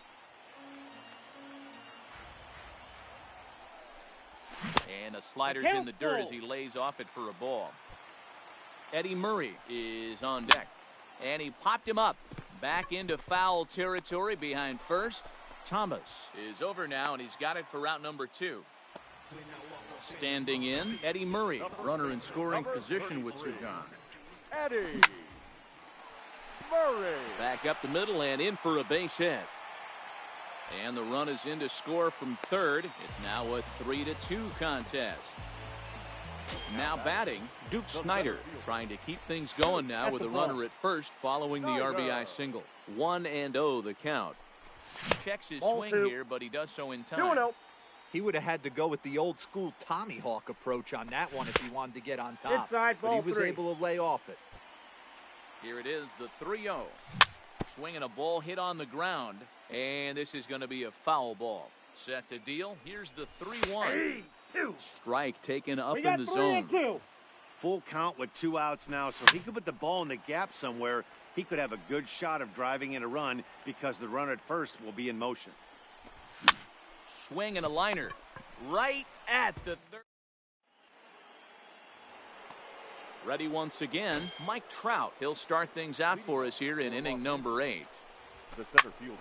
[SPEAKER 6] And a slider's in the dirt as he lays off it for a ball. Eddie Murray is on deck. And he popped him up. Back into foul territory behind first. Thomas is over now, and he's got it for out number 2. Standing in, Eddie Murray, runner in scoring position with Sugan.
[SPEAKER 7] Eddie Murray.
[SPEAKER 6] Back up the middle and in for a base hit. And the run is in to score from third. It's now a 3-2 contest. Now batting, Duke Snyder, trying to keep things going now with a runner at first following the RBI single. 1-0 the count. Checks his swing here, but he does so in time.
[SPEAKER 8] 2-0.
[SPEAKER 10] He would have had to go with the old school Tommy Hawk approach on that one if he wanted to get on top.
[SPEAKER 8] Inside,
[SPEAKER 10] but he
[SPEAKER 8] ball
[SPEAKER 10] was
[SPEAKER 8] 3.
[SPEAKER 10] able to lay off it.
[SPEAKER 6] Here it is, the 3-0. Swinging a ball hit on the ground, and this is going to be a foul ball. Set to deal. Here's the 3-1. Strike taken up in the zone.
[SPEAKER 8] 2.
[SPEAKER 9] Full count with 2 outs now, so he could put the ball in the gap somewhere. He could have a good shot of driving in a run because the runner at first will be in motion.
[SPEAKER 6] Swing and a liner right at the third. Ready once again, Mike Trout. He'll start things out for us here in inning number 8.
[SPEAKER 7] The center fielder.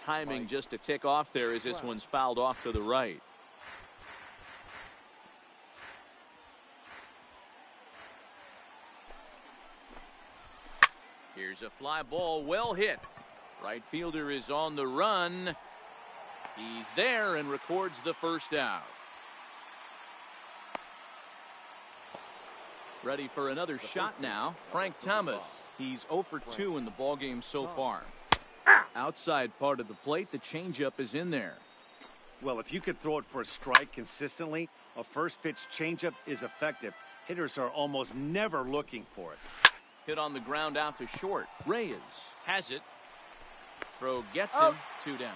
[SPEAKER 6] Timing just a tick off there as this one's fouled off to the right. Here's a fly ball, well hit. Right fielder is on the run. He's there and records the first out. Ready for another shot now, Frank Thomas. He's 0 for 2 in the ballgame so far. Outside part of the plate, the changeup is in there.
[SPEAKER 9] Well, if you could throw it for a strike consistently, a first pitch changeup is effective. Hitters are almost never looking for it.
[SPEAKER 6] Hit on the ground out to short. Reyes has it. Throw gets him. 2 down.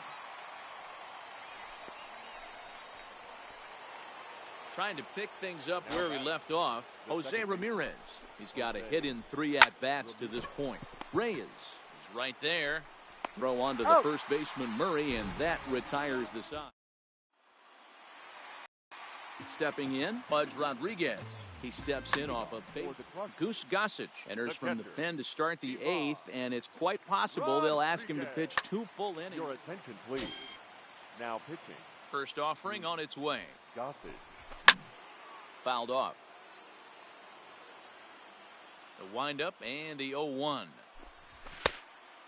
[SPEAKER 6] Trying to pick things up where he left off, Jose Ramirez. He's got a hit in 3 at-bats to this point. Reyes is right there. Throw on to the first baseman, Murray, and that retires the side. Stepping in, Pudge Rodriguez. He steps in off a base. Goose Gossage enters from the pen to start the 8th, and it's quite possible they'll ask him to pitch 2 full innings.
[SPEAKER 7] Your attention, please. Now pitching.
[SPEAKER 6] First offering on its way.
[SPEAKER 7] Gossage.
[SPEAKER 6] Fouled off. The windup and the 0-1.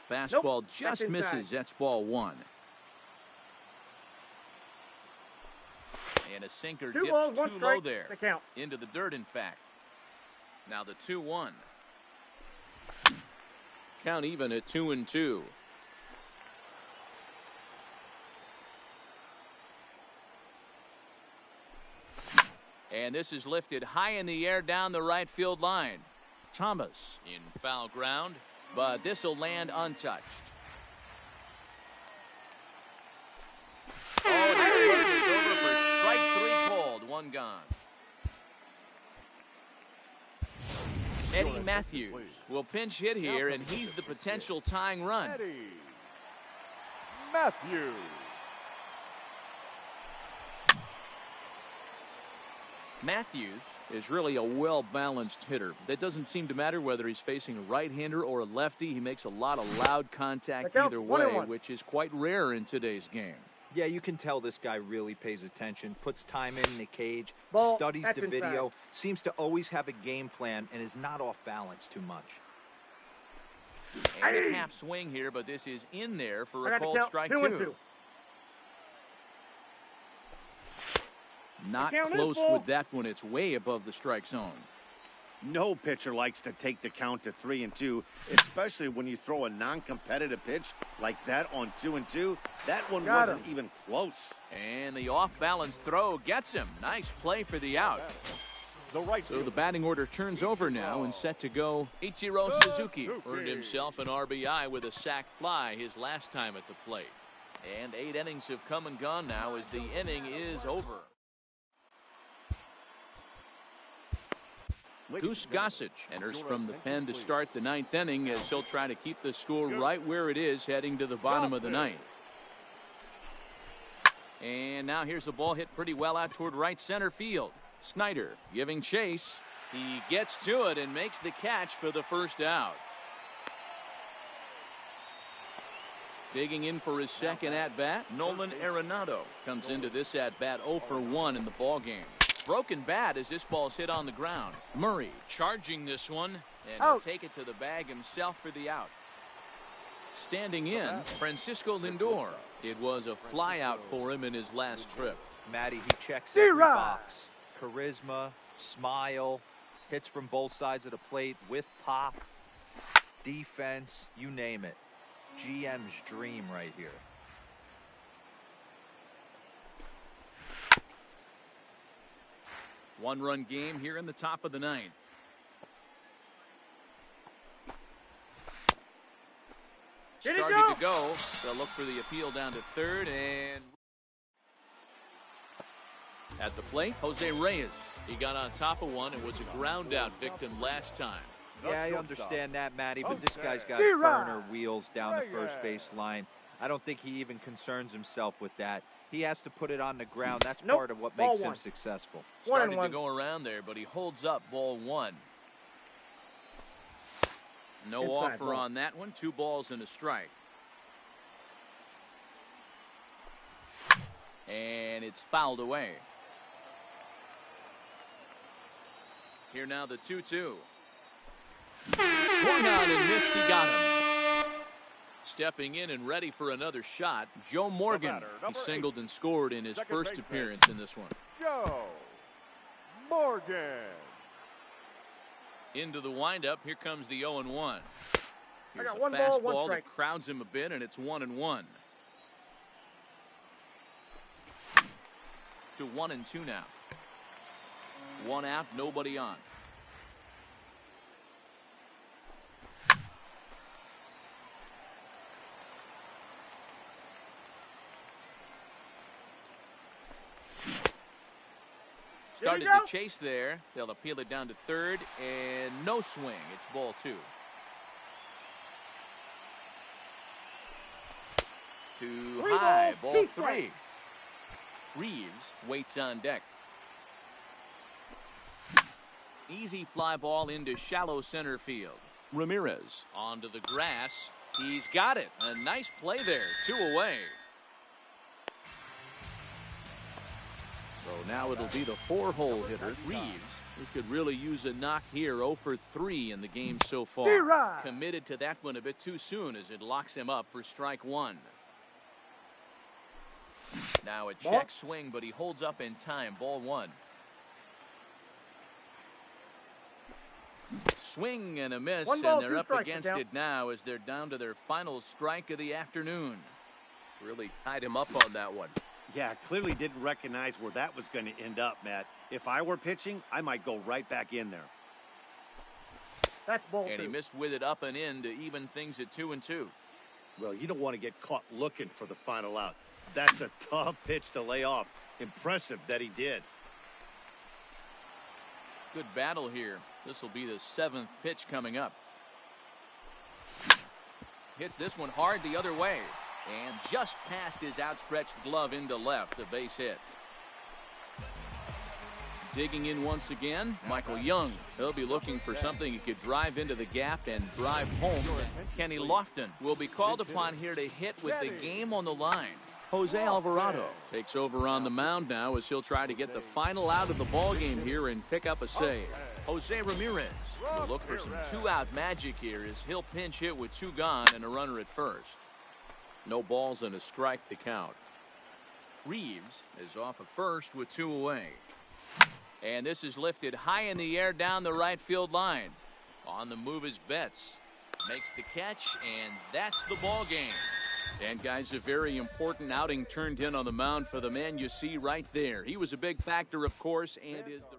[SPEAKER 6] Fastball just misses. That's ball 1. And a sinker dips too low there. Into the dirt, in fact. Now the 2-1. Count even at 2-2. And this is lifted high in the air down the right field line. Thomas in foul ground, but this will land untouched. Oh, this is over for strike 3 called. 1 gone. Eddie Matthews will pinch hit here, and he's the potential tying run.
[SPEAKER 7] Eddie Matthews.
[SPEAKER 6] Matthews is really a well-balanced hitter. That doesn't seem to matter whether he's facing a right-hander or a lefty. He makes a lot of loud contact either way, which is quite rare in today's game.
[SPEAKER 10] Yeah, you can tell this guy really pays attention, puts time in the cage, studies the video, seems to always have a game plan, and is not off balance too much.
[SPEAKER 6] And a half swing here, but this is in there for a called strike 2. Not close with that one. It's way above the strike zone.
[SPEAKER 9] No pitcher likes to take the count to 3-2, especially when you throw a non-competitive pitch like that on 2-2. That one wasn't even close.
[SPEAKER 6] And the off-balance throw gets him. Nice play for the out. So the batting order turns over now and set to go. Ichiro Suzuki earned himself an RBI with a sac fly his last time at the plate. And 8 innings have come and gone now as the inning is over. Goose Gossage enters from the pen to start the 9th inning as he'll try to keep the score right where it is heading to the bottom of the 9th. And now here's the ball hit pretty well out toward right center field. Snyder giving chase. He gets to it and makes the catch for the first out. Digging in for his second at-bat, Nolan Arenado comes into this at-bat 0 for 1 in the ballgame. Broken bat as this ball's hit on the ground. Murray charging this one, and he'll take it to the bag himself for the out. Standing in, Francisco Lindor. It was a fly out for him in his last trip.
[SPEAKER 10] Matty, he checks every box. Charisma, smile, hits from both sides of the plate with pop, defense, you name it. GM's dream right here.
[SPEAKER 6] One-run game here in the top of the 9th. Started to go. They'll look for the appeal down to third, and at the plate, Jose Reyes. He got on top of one and was a ground-out victim last time.
[SPEAKER 10] Yeah, I understand that, Matty, but this guy's got burner wheels down the first base line. I don't think he even concerns himself with that. He has to put it on the ground. That's part of what makes him successful.
[SPEAKER 6] Started to go around there, but he holds up ball 1. No offer on that one. 2 balls and a strike. And it's fouled away. Here now the 2-2. Swung on and missed. He got him. Stepping in and ready for another shot, Joe Morgan. He singled and scored in his first appearance in this one.
[SPEAKER 7] Joe Morgan.
[SPEAKER 6] Into the windup. Here comes the 0-1. Here's a
[SPEAKER 8] one
[SPEAKER 6] fastball
[SPEAKER 8] ball, one
[SPEAKER 6] that
[SPEAKER 8] strike.
[SPEAKER 6] crowds him a bit, and it's 1-1. To 1-2 now. 1 out, nobody on. started to chase there. They'll appeal it down to third, and no swing. It's ball 2. Too high, ball 3. Reeves waits on deck. Easy fly ball into shallow center field. Ramirez onto the grass. He's got it. A nice play there. 2 away. So now it'll be the 4-hole hitter, Reeves, who could really use a knock here. 0 for 3 in the game so far. Committed to that one a bit too soon as it locks him up for strike 1. Now a check swing, but he holds up in time. Ball 1. Swing and a miss, and they're up against it now as they're down to their final strike of the afternoon.
[SPEAKER 11] Really tied him up on that one.
[SPEAKER 9] Yeah, clearly didn't recognize where that was going to end up, Matt. If I were pitching, I might go right back in there.
[SPEAKER 8] That's ball 2.
[SPEAKER 6] And he missed with it up and in to even things at 2-2.
[SPEAKER 9] Well, you don't want to get caught looking for the final out. That's a tough pitch to lay off. Impressive that he did.
[SPEAKER 6] Good battle here. This will be the 7th pitch coming up. Hits this one hard the other way. And just past his outstretched glove into left, a base hit. Digging in once again, Michael Young. He'll be looking for something he could drive into the gap and drive home. Kenny Lofton will be called upon here to hit with the game on the line. Jose Alvarado takes over on the mound now as he'll try to get the final out of the ball game here and pick up a save. Jose Ramirez will look for some 2-out magic here as he'll pinch hit with 2 gone and a runner at first. No balls and a strike to count. Reeves is off of first with 2 away. And this is lifted high in the air down the right field line. On the move is Betts. Makes the catch, and that's the ball game. And guys, a very important outing turned in on the mound for the man you see right there. He was a big factor, of course, and is the...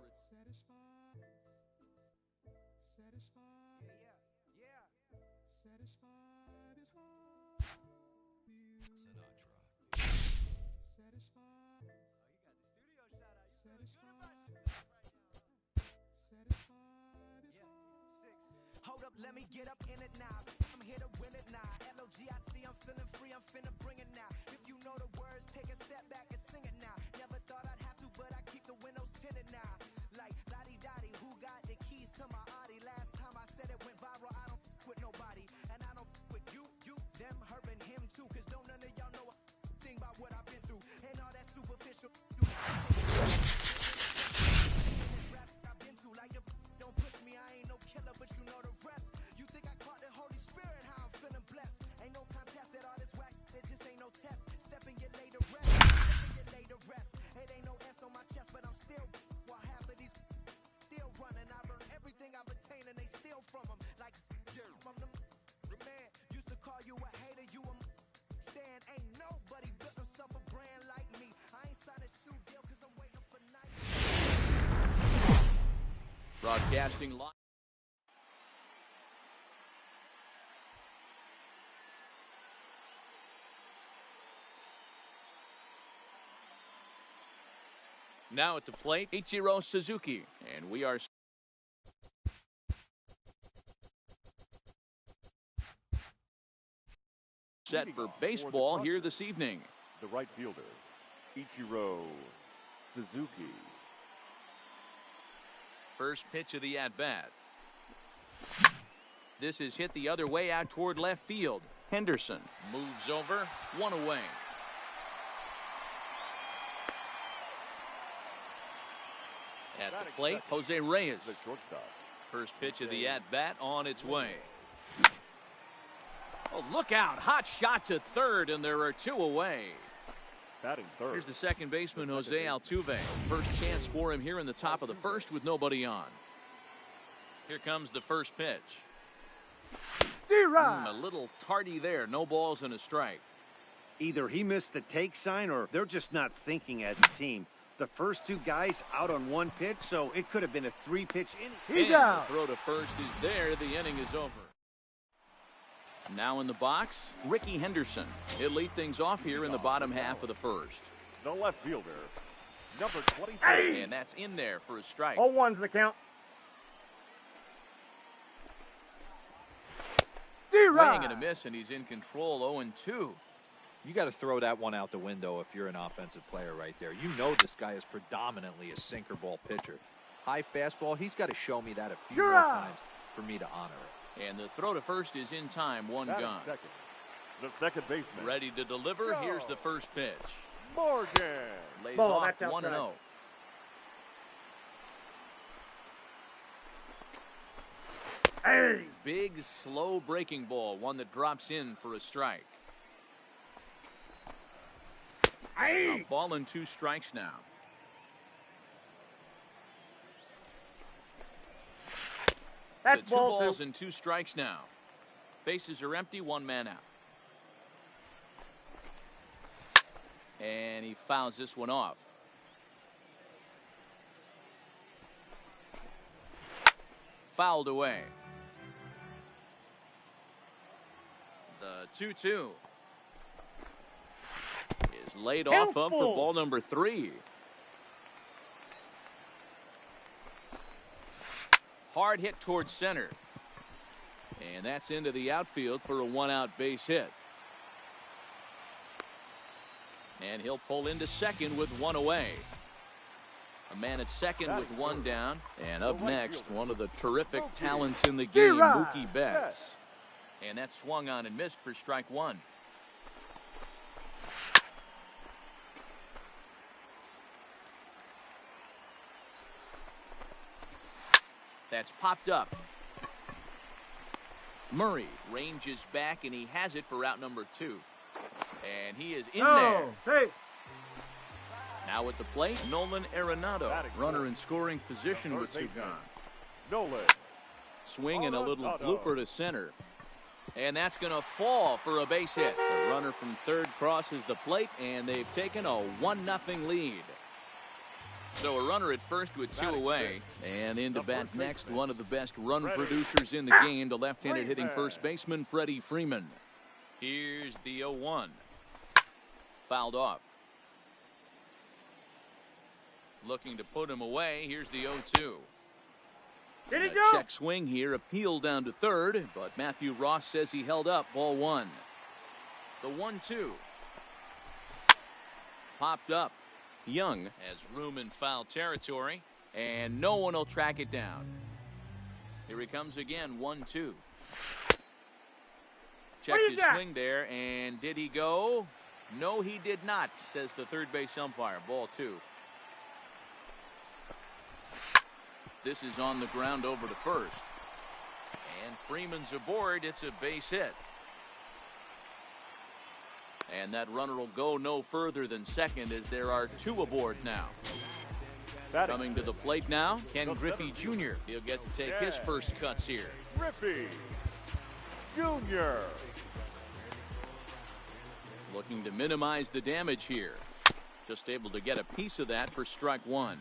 [SPEAKER 2] Hold up, let me get up in it now. I'm here to win it now. L-O-G-I-C, I'm feeling free, I'm finna bring it now. If you know the words, take a step back and sing it now. Never thought I'd have to, but I keep the windows tinted now. Like, lottie-dottie, who got the keys to my Audi? Last time I said it went viral, I don't with nobody. And I don't with you, them, her, and him too. Cause don't none of y'all know a thing about what I've been through. And all that superficial I've been to, like, don't push me, I ain't no killer, but you know the rest. You think I caught the Holy Spirit, how I'm feeling blessed. Ain't no contest at all this whack, it just ain't no test. Step and get laid to rest, step and get laid to rest. It ain't no S on my chest, but I'm still, while half of these still running. I learned everything I've attained and they steal from them. Like, from the man, used to call you a hater, you a stand. Ain't nobody built himself a brand like me. I ain't signed a shoe deal cause I'm waiting for night.
[SPEAKER 6] Broadcasting live. Now at the plate, Ichiro Suzuki, and we are set for baseball here this evening.
[SPEAKER 7] The right fielder, Ichiro Suzuki.
[SPEAKER 6] First pitch of the at-bat. This is hit the other way out toward left field. Henderson moves over, 1 away. At the plate, Jose Reyes.
[SPEAKER 7] The shortstop.
[SPEAKER 6] First pitch of the at-bat on its way. Oh, look out. Hot shot to third, and there are 2 away.
[SPEAKER 7] Batting third.
[SPEAKER 6] Here's the second baseman, Jose Altuve. First chance for him here in the top of the first with nobody on. Here comes the first pitch. A little tardy there. No balls and a strike.
[SPEAKER 9] Either he missed the take sign or they're just not thinking as a team. The first 2 guys out on 1 pitch, so it could have been a 3-pitch inning.
[SPEAKER 8] He's out.
[SPEAKER 6] The throw to first is there. The inning is over. Now in the box, Ricky Henderson. He'll lead things off here in the bottom half of the first.
[SPEAKER 7] The left fielder, Number 23.
[SPEAKER 11] And that's in there for a strike.
[SPEAKER 8] 0-1's the count.
[SPEAKER 11] Swing and a miss, and he's in control. 0-2.
[SPEAKER 10] You got to throw that one out the window if you're an offensive player right there. You know this guy is predominantly a sinker ball pitcher. High fastball, he's got to show me that a few more times for me to honor it.
[SPEAKER 11] And the throw to first is in time. One
[SPEAKER 7] Batting
[SPEAKER 11] gone.
[SPEAKER 7] second. The second baseman.
[SPEAKER 11] Ready to deliver.
[SPEAKER 7] Go.
[SPEAKER 11] Here's the first pitch.
[SPEAKER 7] Morgan.
[SPEAKER 11] Lays
[SPEAKER 8] Ball,
[SPEAKER 11] off
[SPEAKER 8] that's
[SPEAKER 11] 1-0.
[SPEAKER 8] outside. Hey!
[SPEAKER 11] Big, slow breaking ball. One that drops in for a strike.
[SPEAKER 8] Hey!
[SPEAKER 11] A ball and 2 strikes now.
[SPEAKER 8] That's
[SPEAKER 11] To 2
[SPEAKER 8] ball
[SPEAKER 11] balls
[SPEAKER 8] 2.
[SPEAKER 11] and 2 strikes now. Bases are empty. 1 man out. And he fouls this one off. Fouled away. The 2-2 is laid off of for ball number 3. Hard hit towards center. And that's into the outfield for a 1-out base hit. And he'll pull into second with 1 away. A man at second with 1 down. And up next, one of the terrific talents in the game, Mookie Betts. And that swung on and missed for strike 1. That's popped up. Murray ranges back, and he has it for out number 2. And he is in there.
[SPEAKER 8] Hey.
[SPEAKER 11] Now at the plate, Nolan Arenado. Runner in scoring position with 2 gone.
[SPEAKER 7] Nolan.
[SPEAKER 11] Swing and a little blooper to center. And that's going to fall for a base hit. The runner from third crosses the plate, and they've taken a 1-0 lead. So a runner at first with 2 away. And in to bat next, one of the best run producers in the game, the left-handed hitting first baseman, Freddie Freeman. Here's the 0-1. Fouled off. Looking to put him away. Here's the 0-2.
[SPEAKER 8] Did he
[SPEAKER 11] A
[SPEAKER 8] go?
[SPEAKER 11] check swing here, appeal down to third, but Matthew Ross says he held up. Ball 1. The 1-2. Popped up. Young has room in foul territory, and no one will track it down. Here he comes again. 1-2. Checked his swing there, and did he go? No, he did not, says the third base umpire. Ball 2. This is on the ground over to first. And Freeman's aboard. It's a base hit. And that runner will go no further than second as there are 2 aboard now. Coming to the plate now, Ken Griffey Jr. He'll get to take his first cuts here.
[SPEAKER 7] Griffey Jr.
[SPEAKER 11] Looking to minimize the damage here. Just able to get a piece of that for strike 1.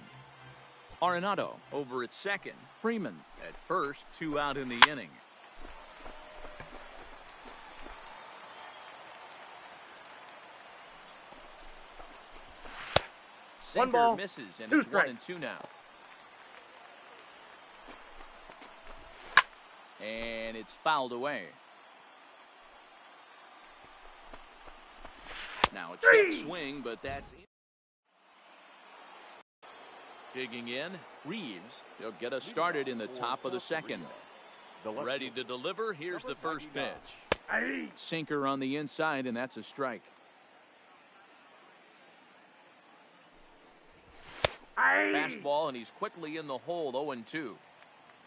[SPEAKER 11] Arenado over at second. Freeman at first. 2 out in the inning. Sinker
[SPEAKER 8] 1 ball,
[SPEAKER 11] misses, and
[SPEAKER 8] 2
[SPEAKER 11] it's
[SPEAKER 8] strikes.
[SPEAKER 11] 1-2 now. And it's fouled away. Now a check swing, but that's in. Digging in, Reeves. He'll get us started in the top of the second. Ready to deliver. Here's the first pitch. Sinker on the inside, and that's a strike. Fastball, and he's quickly in the hole. 0-2.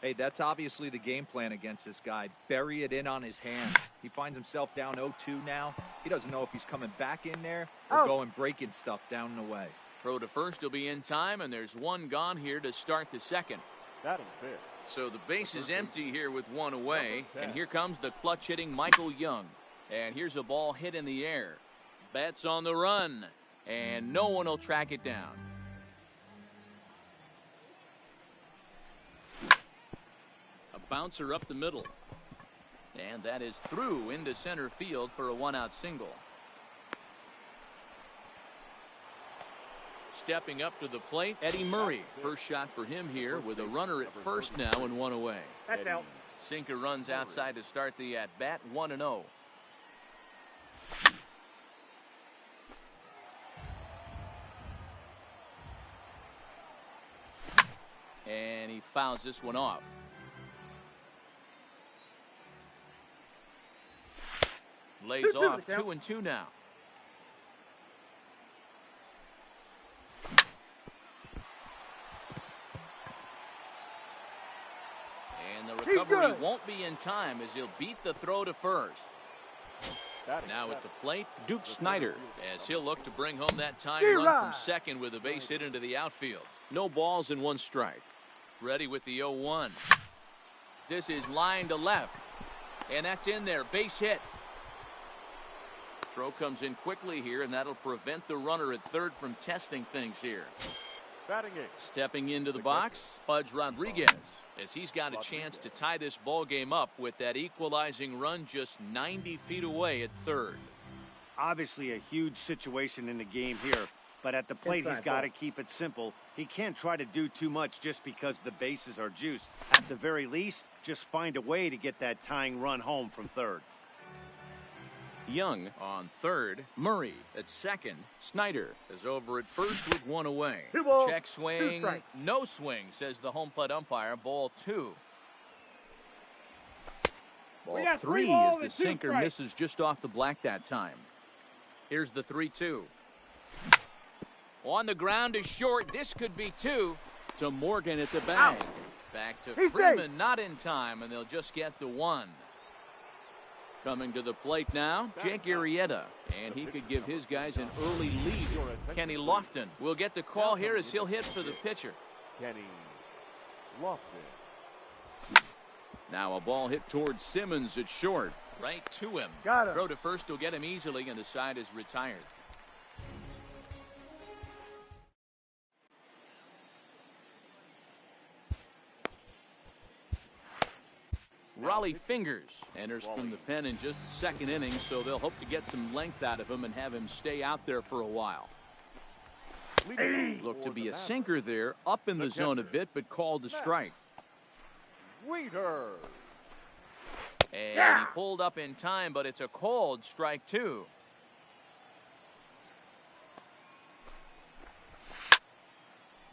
[SPEAKER 10] Hey, that's obviously the game plan against this guy. Bury it in on his hands. He finds himself down 0-2 now. He doesn't know if he's coming back in there or going breaking stuff down and away.
[SPEAKER 11] Throw to first will be in time, and there's 1 gone here to start the second.
[SPEAKER 7] Batting fifth.
[SPEAKER 11] So the base is empty here with 1 away, and here comes the clutch hitting Michael Young. And here's a ball hit in the air. Betts on the run, and no one will track it down. A bouncer up the middle. And that is through into center field for a 1-out single. stepping up to the plate, Eddie Murray. First shot for him here with a runner at first now and one away.
[SPEAKER 8] That's out.
[SPEAKER 11] Sinker runs outside to start the at-bat, 1-0. And he fouls this one off. Lays off 2-2 now. And the recovery won't be in time as he'll beat the throw to first. Now at the plate, Duke Snyder, as he'll look to bring home that tying run from second with a base hit into the outfield. No balls and one strike. Ready with the 0-1. This is line to left. And that's in there. Base hit. Throw comes in quickly here, and that'll prevent the runner at third from testing things here. Stepping into the box, Pudge Rodriguez, as he's got a chance to tie this ball game up with that equalizing run just 90 feet away at third.
[SPEAKER 9] Obviously a huge situation in the game here, but at the plate he's got to keep it simple. He can't try to do too much just because the bases are juiced. At the very least, just find a way to get that tying run home from third.
[SPEAKER 11] Young on third, Murray at second. Snyder is over at first with one away. Check swing, no swing, says the home plate umpire. Ball 2. Ball 3 as the sinker misses just off the black that time. Here's the 3-2. On the ground is short. This could be 2. To Morgan at the bag. Back to Freeman, not in time, and they'll just get the 1. Coming to the plate now, Jake Arrieta, and he could give his guys an early lead. Kenny Lofton will get the call here as he'll hit for the pitcher.
[SPEAKER 7] Kenny Lofton.
[SPEAKER 11] Now a ball hit towards Simmons at short. Right to him. Throw to first will get him easily, and the side is retired. Raleigh Fingers enters from the pen in just the second inning, so they'll hope to get some length out of him and have him stay out there for a while. Looked to be a sinker there, up in the zone a bit, but called to strike. And he pulled up in time, but it's a called strike 2.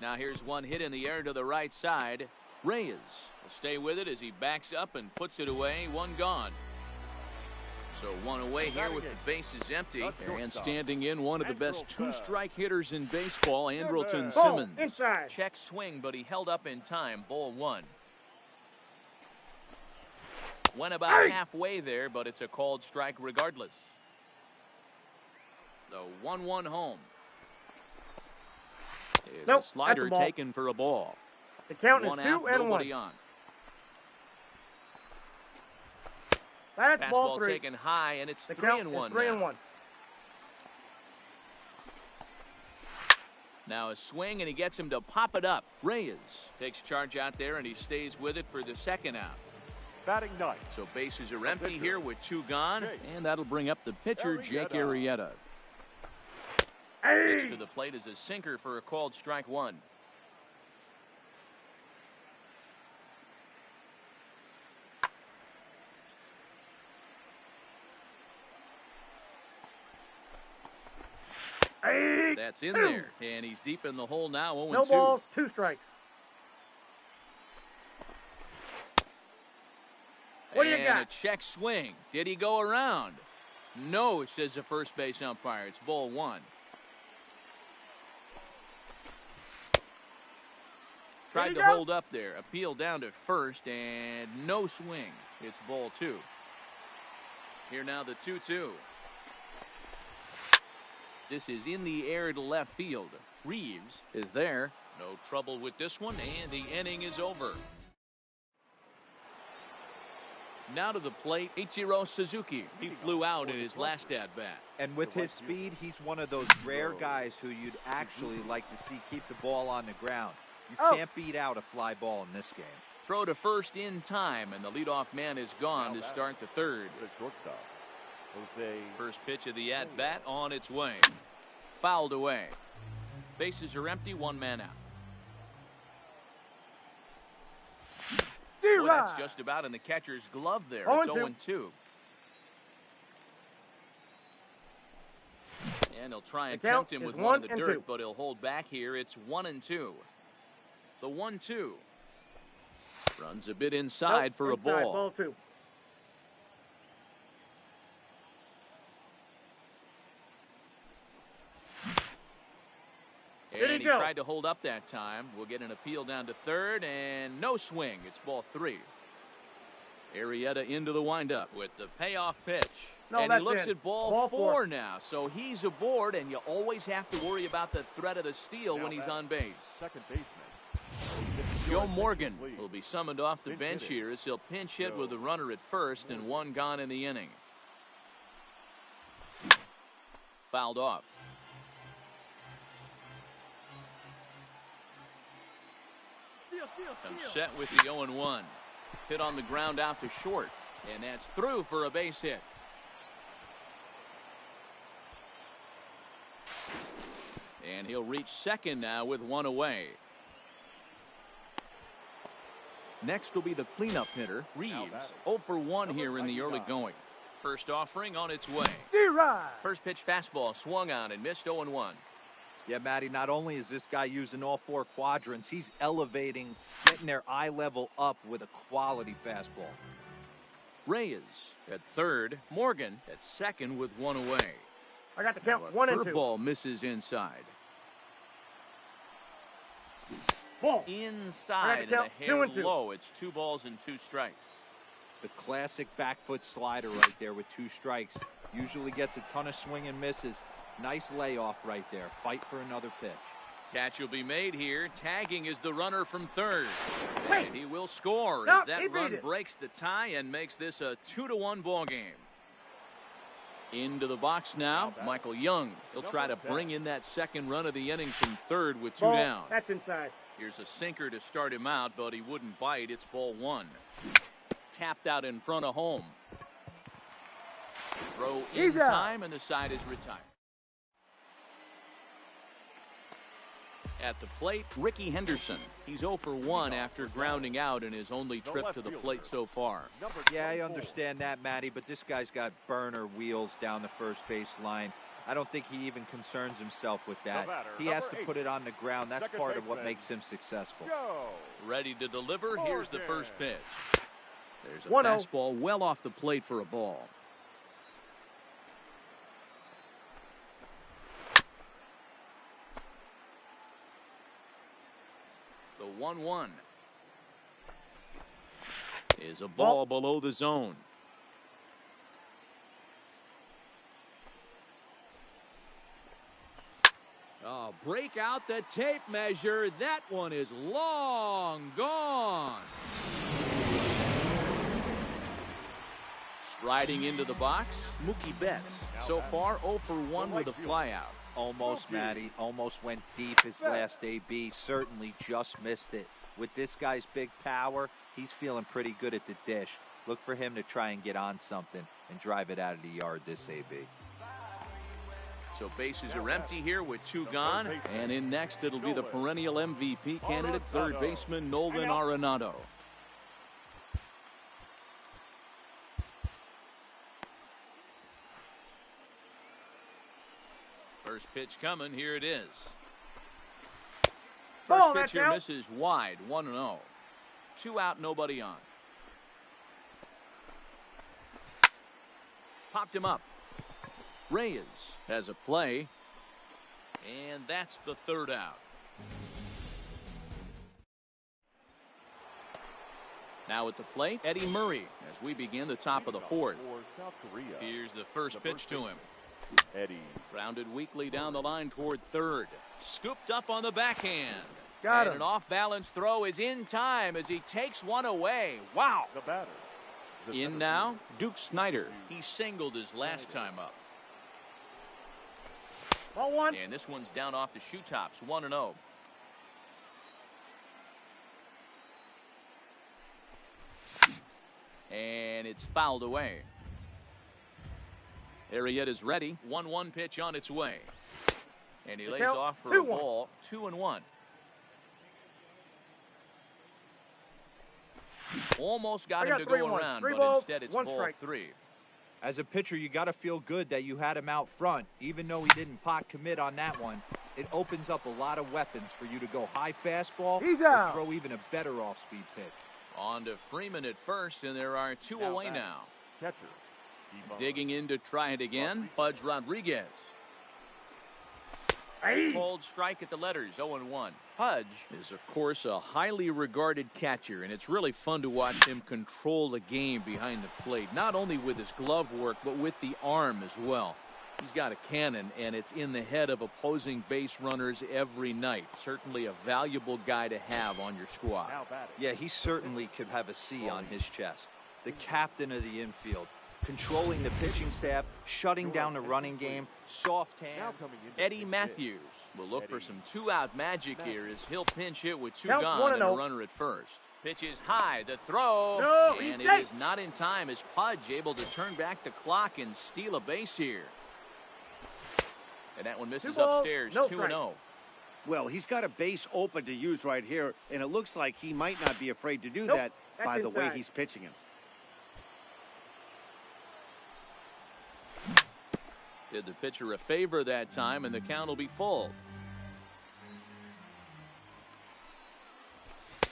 [SPEAKER 11] Now here's one hit in the air to the right side. Reyes will stay with it as he backs up and puts it away. 1 gone. So 1 away here with the bases empty. And standing in, one of the best 2-strike hitters in baseball, Andrelton Simmons. Check swing, but he held up in time. Ball 1. Went about halfway there, but it's a called strike regardless. The 1-1 home. Is a slider taken for a ball.
[SPEAKER 8] The count is 2 and 1.
[SPEAKER 11] On.
[SPEAKER 8] That's ball
[SPEAKER 11] Fastball
[SPEAKER 8] 3.
[SPEAKER 11] taken high, and it's
[SPEAKER 8] the
[SPEAKER 11] 3 and 1.
[SPEAKER 8] 3 and 1.
[SPEAKER 11] Now a swing, and he gets him to pop it up. Reyes takes charge out there, and he stays with it for the second out.
[SPEAKER 7] Batting ninth.
[SPEAKER 11] So bases are empty here with 2 gone, and that'll bring up the pitcher, Jake Arrieta. Next to the plate is a sinker for a called strike 1. That's in there, and he's deep in the hole now. 0-2.
[SPEAKER 8] No balls, 2 strikes. What do you got?
[SPEAKER 11] A check swing. Did he go around? No, says the first base umpire. It's ball 1. Tried to hold up there. Appeal down to first, and no swing. It's ball 2. Here now the 2-2. This is in the air to left field. Reeves is there. No trouble with this one, and the inning is over. Now to the plate, Ichiro Suzuki. He flew out in his last at-bat.
[SPEAKER 10] And with his speed, he's one of those rare guys who you'd actually like to see keep the ball on the ground. You can't beat out a fly ball in this game.
[SPEAKER 11] Throw to first in time, and the leadoff man is gone to start the third. First pitch of the at-bat on its way. Fouled away. Bases are empty, one man out. Well, that's just about in the catcher's glove there. It's 0-2. And he'll try and tempt him with one in the dirt, but he'll hold back here. It's 1-2. The 1-2. Runs a bit inside for a ball.
[SPEAKER 8] Ball 2.
[SPEAKER 11] And he tried to hold up that time. We'll get an appeal down to third, and no swing. It's ball 3. Arrieta into the windup with the payoff pitch. And he looks at ball 4 now. So he's aboard, and you always have to worry about the threat of the steal when he's on base.
[SPEAKER 7] Second baseman.
[SPEAKER 11] Joe Morgan will be summoned off the bench here as he'll pinch hit with a runner at first and one gone in the inning. Fouled off. Comes set with the 0-1. Hit on the ground out to short, and that's through for a base hit. And he'll reach second now with one away. Next will be the cleanup hitter, Reeves. 0 for 1 here in the early going. First offering on its way. First pitch fastball swung on and missed 0-1.
[SPEAKER 10] Yeah, Matty, not only is this guy using all 4 quadrants, he's elevating, getting their eye level up with a quality fastball.
[SPEAKER 11] Reyes at third, Morgan at second with one away.
[SPEAKER 8] I got the count 1 and 2.
[SPEAKER 11] Curveball misses inside.
[SPEAKER 8] Ball.
[SPEAKER 11] Inside and a hair low. It's 2 balls and 2 strikes.
[SPEAKER 10] The classic back foot slider right there with 2 strikes. Usually gets a ton of swing and misses. Nice layoff right there. Fight for another pitch.
[SPEAKER 11] Catch will be made here. Tagging is the runner from third. And he will score as that run breaks the tie and makes this a 2-1 ball game. Into the box now, Michael Young. He'll try to bring in that second run of the inning from third with 2 down.
[SPEAKER 8] That's inside.
[SPEAKER 11] Here's a sinker to start him out, but he wouldn't bite. It's ball 1. Tapped out in front of home. Throw in time, and the side is retired. At the plate, Ricky Henderson. He's 0 for 1 after grounding out in his only trip to the plate so far.
[SPEAKER 10] Yeah, I understand that, Matty, but this guy's got burner wheels down the first base line. I don't think he even concerns himself with that. He has to put it on the ground. That's part of what makes him successful.
[SPEAKER 11] Ready to deliver. Here's the first pitch. There's a fastball well off the plate for a ball. The 1-1 is a ball below the zone. Oh, break out the tape measure. That one is long gone. Striding into the box, Mookie Betts. So far, 0 for 1 with a flyout.
[SPEAKER 10] Almost, Matty. Almost went deep his last AB. Certainly just missed it. With this guy's big power, he's feeling pretty good at the dish. Look for him to try and get on something and drive it out of the yard this AB.
[SPEAKER 11] So bases are empty here with 2 gone. And in next, it'll be the perennial MVP candidate, third baseman Nolan Arenado. First pitch coming. Here it is. First pitch here misses wide. 1-0. 2 out, nobody on. Popped him up. Reyes has a play. And that's the 3rd out. Now at the plate, Eddie Murray as we begin the top of the 4th. Here's the first pitch to him.
[SPEAKER 7] Eddie.
[SPEAKER 11] Grounded weakly down the line toward third. Scooped up on the backhand.
[SPEAKER 8] Got him.
[SPEAKER 11] An off-balance throw is in time as he takes one away. Wow.
[SPEAKER 7] The batter.
[SPEAKER 11] In now, Duke Snider. He singled his last time up.
[SPEAKER 8] Ball 1.
[SPEAKER 11] And this one's down off the shoe tops. 1-0. And it's fouled away. Arrieta's ready. 1-1 pitch on its way. And he
[SPEAKER 8] The
[SPEAKER 11] lays
[SPEAKER 8] count,
[SPEAKER 11] off for
[SPEAKER 8] 2-1.
[SPEAKER 11] a ball, 2-1. Almost got him to go
[SPEAKER 8] 3-1.
[SPEAKER 11] around,
[SPEAKER 8] 3
[SPEAKER 11] but
[SPEAKER 8] balls,
[SPEAKER 11] instead it's
[SPEAKER 8] 1
[SPEAKER 11] ball
[SPEAKER 8] strike.
[SPEAKER 11] 3.
[SPEAKER 10] As a pitcher, you got to feel good that you had him out front. Even though he didn't pot commit on that one, it opens up a lot of weapons for you to go high fastball
[SPEAKER 8] He's
[SPEAKER 10] or
[SPEAKER 8] out.
[SPEAKER 10] throw even a better off-speed pitch.
[SPEAKER 11] On to Freeman at first, and there are 2 away now.
[SPEAKER 7] Catcher.
[SPEAKER 11] Digging in to try it again, Pudge Rodriguez. Called strike at the letters, 0-1. Pudge is, of course, a highly regarded catcher, and it's really fun to watch him control the game behind the plate, not only with his glove work, but with the arm as well. He's got a cannon, and it's in the head of opposing base runners every night. Certainly a valuable guy to have on your squad.
[SPEAKER 10] Yeah, he certainly could have a C on his chest. The captain of the infield, controlling the pitching staff, shutting down the running game, soft hands.
[SPEAKER 11] Eddie Matthews will look for some 2-out magic here as he'll pinch hit with 2
[SPEAKER 8] Count
[SPEAKER 11] gone and a
[SPEAKER 8] 1-0.
[SPEAKER 11] runner at first. Pitch is high, the throw,
[SPEAKER 8] No,
[SPEAKER 11] and
[SPEAKER 8] he's
[SPEAKER 11] it
[SPEAKER 8] safe.
[SPEAKER 11] is not in time as Pudge able to turn back the clock and steal a base here. And that one misses
[SPEAKER 8] 2 balls,
[SPEAKER 11] upstairs,
[SPEAKER 8] no
[SPEAKER 11] 2-0.
[SPEAKER 9] Well, he's got a base open to use right here, and it looks like he might not be afraid to do
[SPEAKER 8] Nope,
[SPEAKER 9] that
[SPEAKER 8] that's
[SPEAKER 9] by the way
[SPEAKER 8] inside.
[SPEAKER 9] he's pitching him.
[SPEAKER 11] Did the pitcher a favor that time, and the count will be full.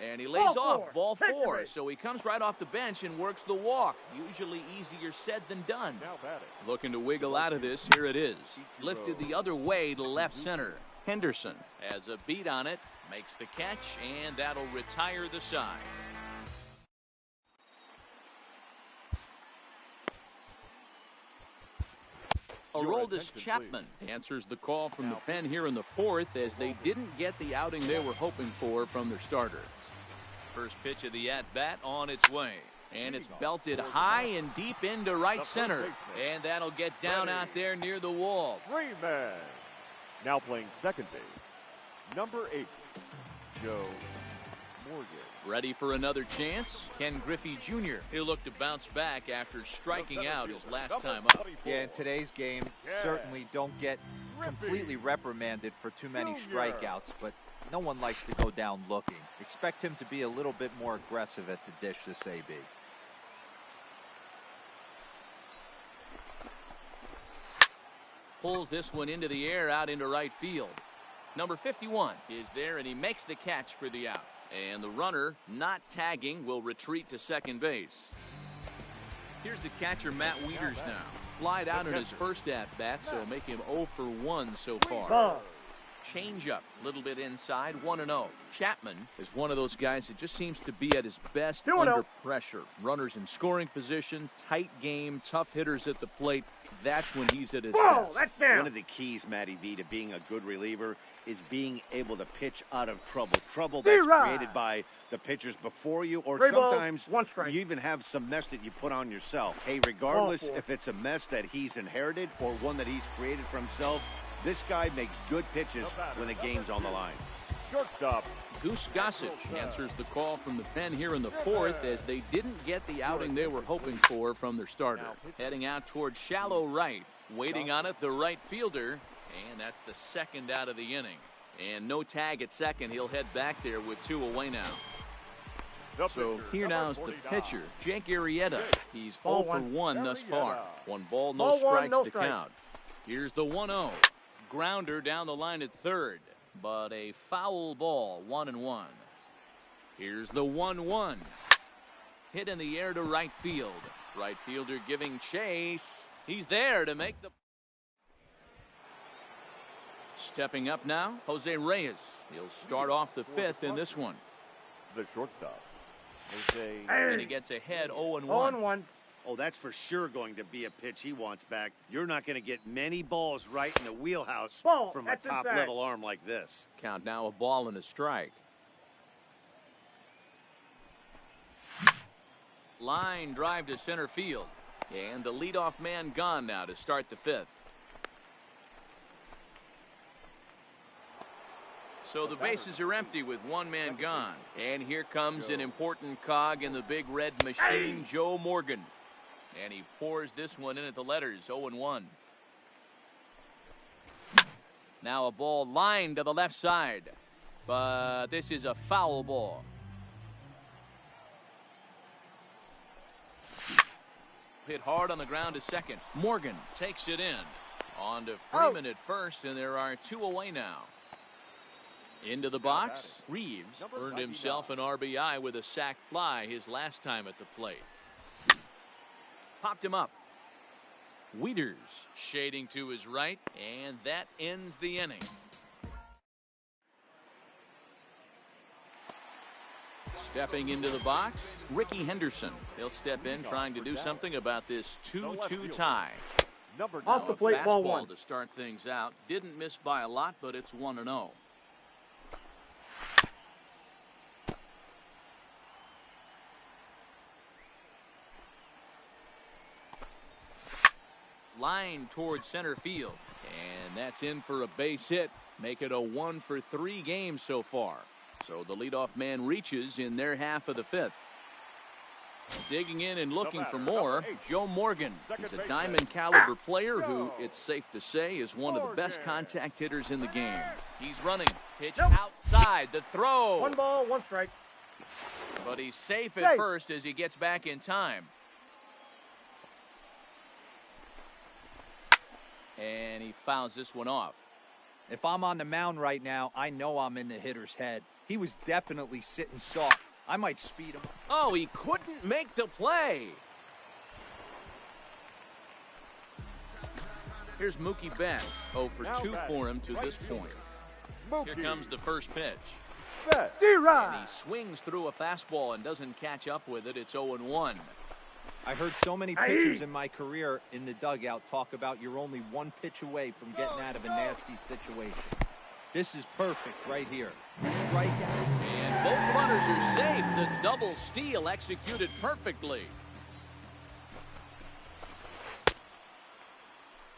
[SPEAKER 11] And he lays off, ball 4, so he comes right off the bench and works the walk. Usually easier said than done. Looking to wiggle out of this, here it is. Lifted the other way to left center. Henderson has a beat on it, makes the catch, and that'll retire the side. Aroldis Chapman answers the call from the pen here in the 4th as they didn't get the outing they were hoping for from their starter. First pitch of the at-bat on its way. And it's belted high and deep into right center. And that'll get down out there near the wall.
[SPEAKER 7] Freeman. Now playing second base. Number 8, Joe Morgan.
[SPEAKER 11] Ready for another chance? Ken Griffey Jr. He'll look to bounce back after striking out his last time up.
[SPEAKER 10] Yeah, in today's game, certainly don't get completely reprimanded for too many strikeouts, but no one likes to go down looking. Expect him to be a little bit more aggressive at the dish this AB.
[SPEAKER 11] Pulls this one into the air out into right field. Number 51 is there, and he makes the catch for the out. And the runner, not tagging, will retreat to second base. Here's the catcher, Matt Wieters now. Flied out in his first at-bat, so make him 0 for 1 so far.
[SPEAKER 8] Ball.
[SPEAKER 11] Change-up, a little bit inside, 1-0. Chapman is one of those guys that just seems to be at his best
[SPEAKER 8] 2-0.
[SPEAKER 11] under pressure. Runners in scoring position, tight game, tough hitters at the plate. That's when he's at his
[SPEAKER 8] Ball.
[SPEAKER 11] best.
[SPEAKER 8] That's down.
[SPEAKER 9] One of the keys, Matty V, to being a good reliever is being able to pitch out of trouble. Trouble that's
[SPEAKER 8] D-Rod.
[SPEAKER 9] created by the pitchers before you, or
[SPEAKER 8] 3 balls,
[SPEAKER 9] sometimes
[SPEAKER 8] 1 strike.
[SPEAKER 9] you even have some mess that you put on yourself. Hey, regardless
[SPEAKER 8] Ball 4.
[SPEAKER 9] if it's a mess that he's inherited or one that he's created for himself, this guy makes good pitches when the game's on the line.
[SPEAKER 7] Shortstop.
[SPEAKER 11] Goose Gossage answers the call from the pen here in the 4th as they didn't get the outing they were hoping for from their starter. Heading out towards shallow right. Waiting on it, the right fielder. And that's the second out of the inning. And no tag at second. He'll head back there with 2 away now. So here now is the pitcher, Jake Arrieta. He's 0 for 1 thus far. 1 ball, no
[SPEAKER 8] Ball 1,
[SPEAKER 11] strikes
[SPEAKER 8] no
[SPEAKER 11] to
[SPEAKER 8] strike.
[SPEAKER 11] count. Here's the 1-0. Grounder down the line at third, but a foul ball, 1-1. Here's the 1-1. Hit in the air to right field. Right fielder giving chase. He's there to make the... Stepping up now, Jose Reyes. He'll start off the 5th in this one.
[SPEAKER 7] The shortstop. Jose.
[SPEAKER 11] And he gets ahead 0-1.
[SPEAKER 8] 0-1.
[SPEAKER 9] Oh, that's for sure going to be a pitch he wants back. You're not going to get many balls right in the wheelhouse
[SPEAKER 8] Ball.
[SPEAKER 9] from a
[SPEAKER 8] That's inside.
[SPEAKER 9] top-level arm like this.
[SPEAKER 11] Count now, a ball and a strike. Line drive to center field. And the leadoff man gone now to start the 5th. So the bases are empty with 1 man gone. And here comes an important cog in the big red machine, Joe Morgan. And he pours this one in at the letters, 0-1. Now a ball lined to the left side. But this is a foul ball. Hit hard on the ground to second. Morgan takes it in. On to Freeman at first, and there are 2 away now. Into the box, Reeves earned himself an RBI with a sac fly his last time at the plate. Popped him up. Wieters shading to his right, and that ends the inning. Stepping into the box, Ricky Henderson. He'll step in trying to do something about this 2-2 tie.
[SPEAKER 8] Off the plate, ball one.
[SPEAKER 11] To start things out. Didn't miss by a lot, but it's 1-0. Line towards center field. And that's in for a base hit. Make it a 1-for-3 game so far. So the leadoff man reaches in their half of the 5th. Digging in and looking for more, Joe Morgan. He's a diamond caliber player who, it's safe to say, is one of the best contact hitters in the game. He's running. Pitch outside. The throw.
[SPEAKER 8] 1 ball, 1 strike.
[SPEAKER 11] But he's safe at first as he gets back in time. And he fouls this one off.
[SPEAKER 10] If I'm on the mound right now, I know I'm in the hitter's head. He was definitely sitting soft. I might speed him.
[SPEAKER 11] Oh, he couldn't make the play. Here's Mookie Betts. 0 for 2 for him to this point. Here comes the first pitch. And he swings through a fastball and doesn't catch up with it. It's 0-1.
[SPEAKER 10] I heard so many pitchers in my career in the dugout talk about you're only 1 pitch away from getting out of a nasty situation. This is perfect right here. Strikeout.
[SPEAKER 11] And both runners are safe. The double steal executed perfectly.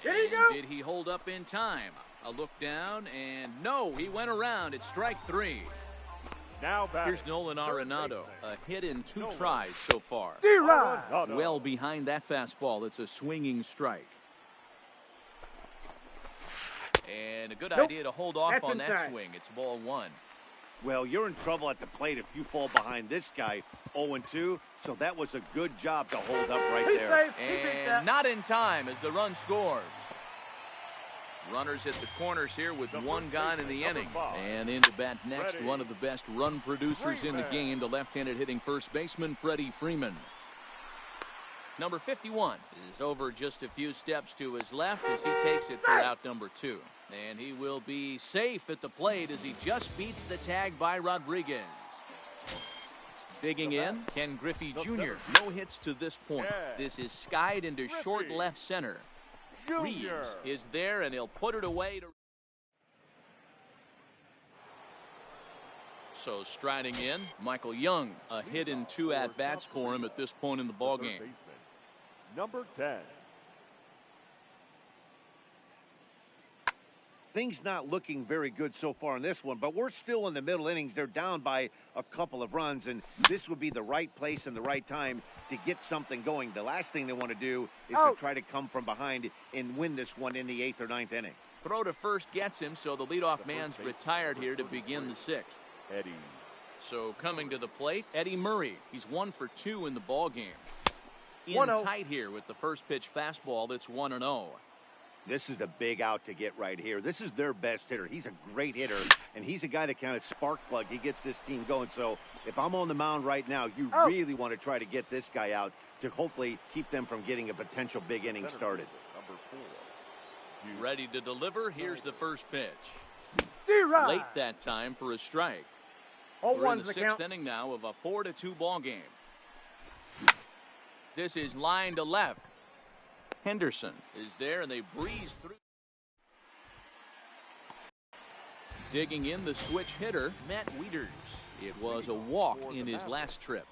[SPEAKER 11] Did he hold up in time? A look down, and no, he went around. It's strike 3.
[SPEAKER 7] Now
[SPEAKER 11] here's Nolan Arenado. A hit in 2 tries so far. Well behind that fastball. It's a swinging strike. And a good idea to hold off on that swing. It's ball 1.
[SPEAKER 9] Well, you're in trouble at the plate if you fall behind this guy 0-2. So that was a good job to hold up right there.
[SPEAKER 11] And not in time as the run scores. Runners hit the corners here with 1 gone in the inning. And into bat next, one of the best run producers in the game, the left-handed hitting first baseman, Freddie Freeman. Number 51 is over just a few steps to his left as he takes it for out number 2. And he will be safe at the plate as he just beats the tag by Rodriguez. Digging in, Ken Griffey Jr. No hits to this point. This is skied into short left center. Reeves is there, and he'll put it away. So striding in, Michael Young. A hit in 2 at-bats for him at this point in the ballgame.
[SPEAKER 7] Number 10.
[SPEAKER 9] Things not looking very good so far in this one, but we're still in the middle innings. They're down by a couple of runs, and this would be the right place and the right time to get something going. The last thing they want to do is to try to come from behind and win this one in the 8th or 9th inning.
[SPEAKER 11] Throw to first gets him, so the leadoff man's retired here to begin the 6th.
[SPEAKER 7] Eddie.
[SPEAKER 11] So coming to the plate, Eddie Murray. He's 1 for 2 in the ballgame. In tight here with the first pitch fastball. That's 1-0.
[SPEAKER 9] This is a big out to get right here. This is their best hitter. He's a great hitter, and he's a guy that kind of spark plug. He gets this team going. So if I'm on the mound right now, you really want to try to get this guy out to hopefully keep them from getting a potential big inning started.
[SPEAKER 7] Number 4.
[SPEAKER 11] Ready to deliver. Here's the first pitch. Late that time for a strike. We're in the 6th inning now of a 4-2 ball game. This is line to left. Henderson is there, and they breeze through. Digging in, the switch hitter, Matt Wieters. It was a walk in his last trip.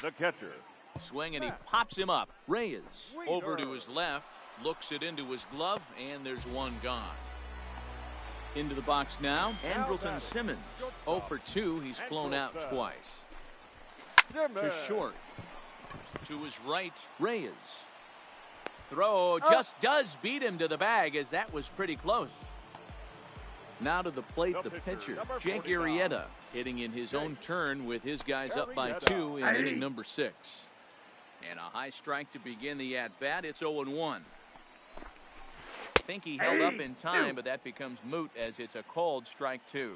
[SPEAKER 7] The catcher.
[SPEAKER 11] Swing, and he pops him up. Reyes over to his left, looks it into his glove, and there's 1 gone. Into the box now, Andrelton Simmons. 0 for 2, he's flown out twice. To short. To his right, Reyes. Throw just does beat him to the bag, as that was pretty close. Now to the plate, the pitcher, Jake Arrieta, hitting in his own turn with his guys up by 2 in inning number 6. And a high strike to begin the at-bat. It's 0-1. I think he held up in time, but that becomes moot as it's a called strike 2.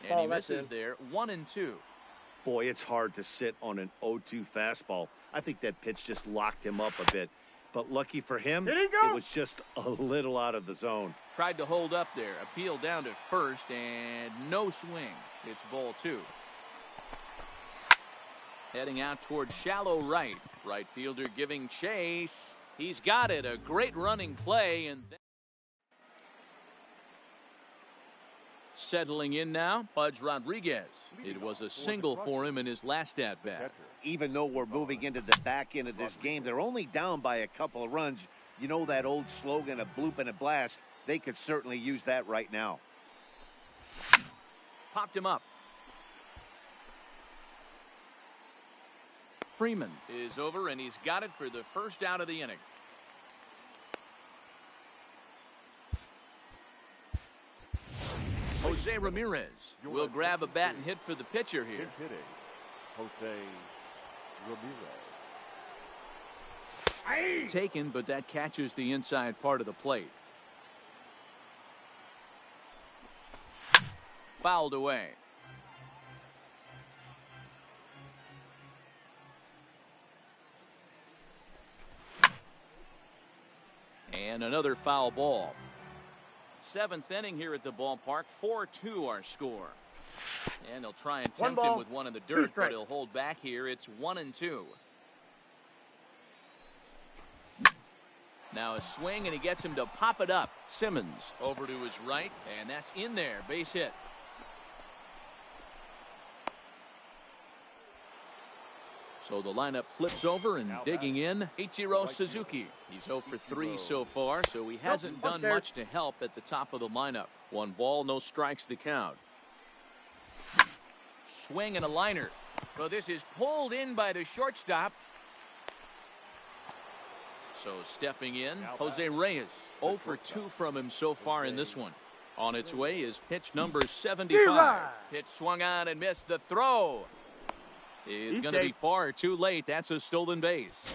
[SPEAKER 11] And he misses there, 1-2.
[SPEAKER 9] Boy, it's hard to sit on an 0-2 fastball. I think that pitch just locked him up a bit. But lucky for him, it was just a little out of the zone.
[SPEAKER 11] Tried to hold up there. Appeal down to first, and no swing. It's ball 2. Heading out towards shallow right. Right fielder giving chase. He's got it. A great running play. And settling in now, Pudge Rodriguez. It was a single for him in his last at-bat.
[SPEAKER 9] Even though we're moving into the back end of this game, they're only down by a couple of runs. You know that old slogan, a bloop and a blast? They could certainly use that right now.
[SPEAKER 11] Popped him up. Freeman is over, and he's got it for the first out of the inning. Jose Ramirez will grab a bat and hit for the pitcher here.
[SPEAKER 7] Jose Ramirez.
[SPEAKER 11] Taken, but that catches the inside part of the plate. Fouled away. And another foul ball. 7th inning here at the ballpark. 4-2 our score. And they'll try and tempt him with one in the dirt, but he'll hold back here. It's 1-2. Now a swing, and he gets him to pop it up. Simmons over to his right, and that's in there. Base hit. So the lineup flips over, and digging in, Ichiro Suzuki. He's 0 for 3 so far, so he hasn't done much to help at the top of the lineup. 1 ball, no strikes to count. Swing and a liner. Well, this is pulled in by the shortstop. So stepping in, Jose Reyes. 0 for 2 from him so far in this one. On its way is pitch number 75. Pitch swung on and missed. The throw is going to be far too late. That's a stolen base.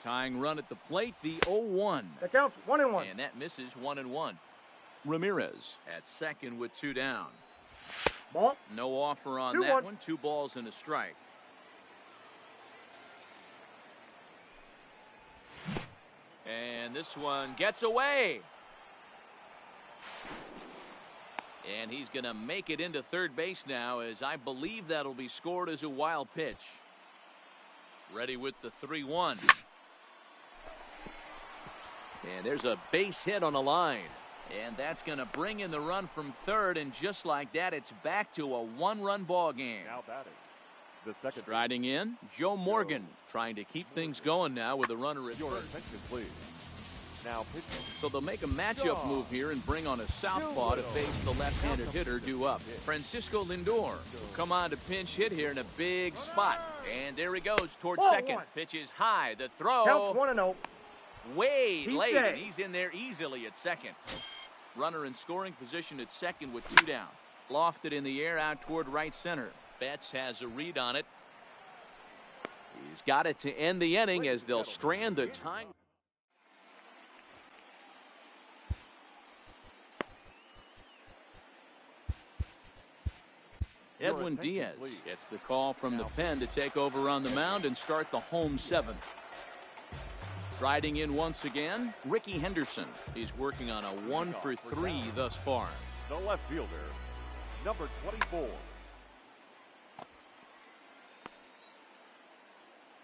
[SPEAKER 11] Tying run at the plate, the 0-1.
[SPEAKER 8] That counts 1-1.
[SPEAKER 11] And that misses 1-1. Ramirez at second with 2 down.
[SPEAKER 8] Ball.
[SPEAKER 11] No offer on that one. 2 balls and a strike. And this one gets away. And he's going to make it into third base now, as I believe that'll be scored as a wild pitch. Ready with the 3-1. And there's a base hit on the line. And that's going to bring in the run from third, and just like that, it's back to a 1-run ball game.
[SPEAKER 7] Now batting. The second.
[SPEAKER 11] Striding in, Joe Morgan, trying to keep things going now with a runner at
[SPEAKER 7] Your
[SPEAKER 11] first.
[SPEAKER 7] attention, please. Now pitching.
[SPEAKER 11] So they'll make a matchup move here and bring on a southpaw to face the left-handed hitter due up. Francisco Lindor will come on to pinch hit here in a big spot. And there he goes towards second. Pitch is high. The throw.
[SPEAKER 8] Counts 1-0.
[SPEAKER 11] Way late, and he's in there easily at second. Runner in scoring position at second with 2 down. Lofted in the air out toward right center. Betts has a read on it. He's got it to end the inning as they'll strand the time. Edwin Diaz gets the call from the pen to take over on the mound and start the home 7th. Riding in once again, Ricky Henderson. He's working on a 1 for 3 thus far.
[SPEAKER 7] The left fielder, number 24.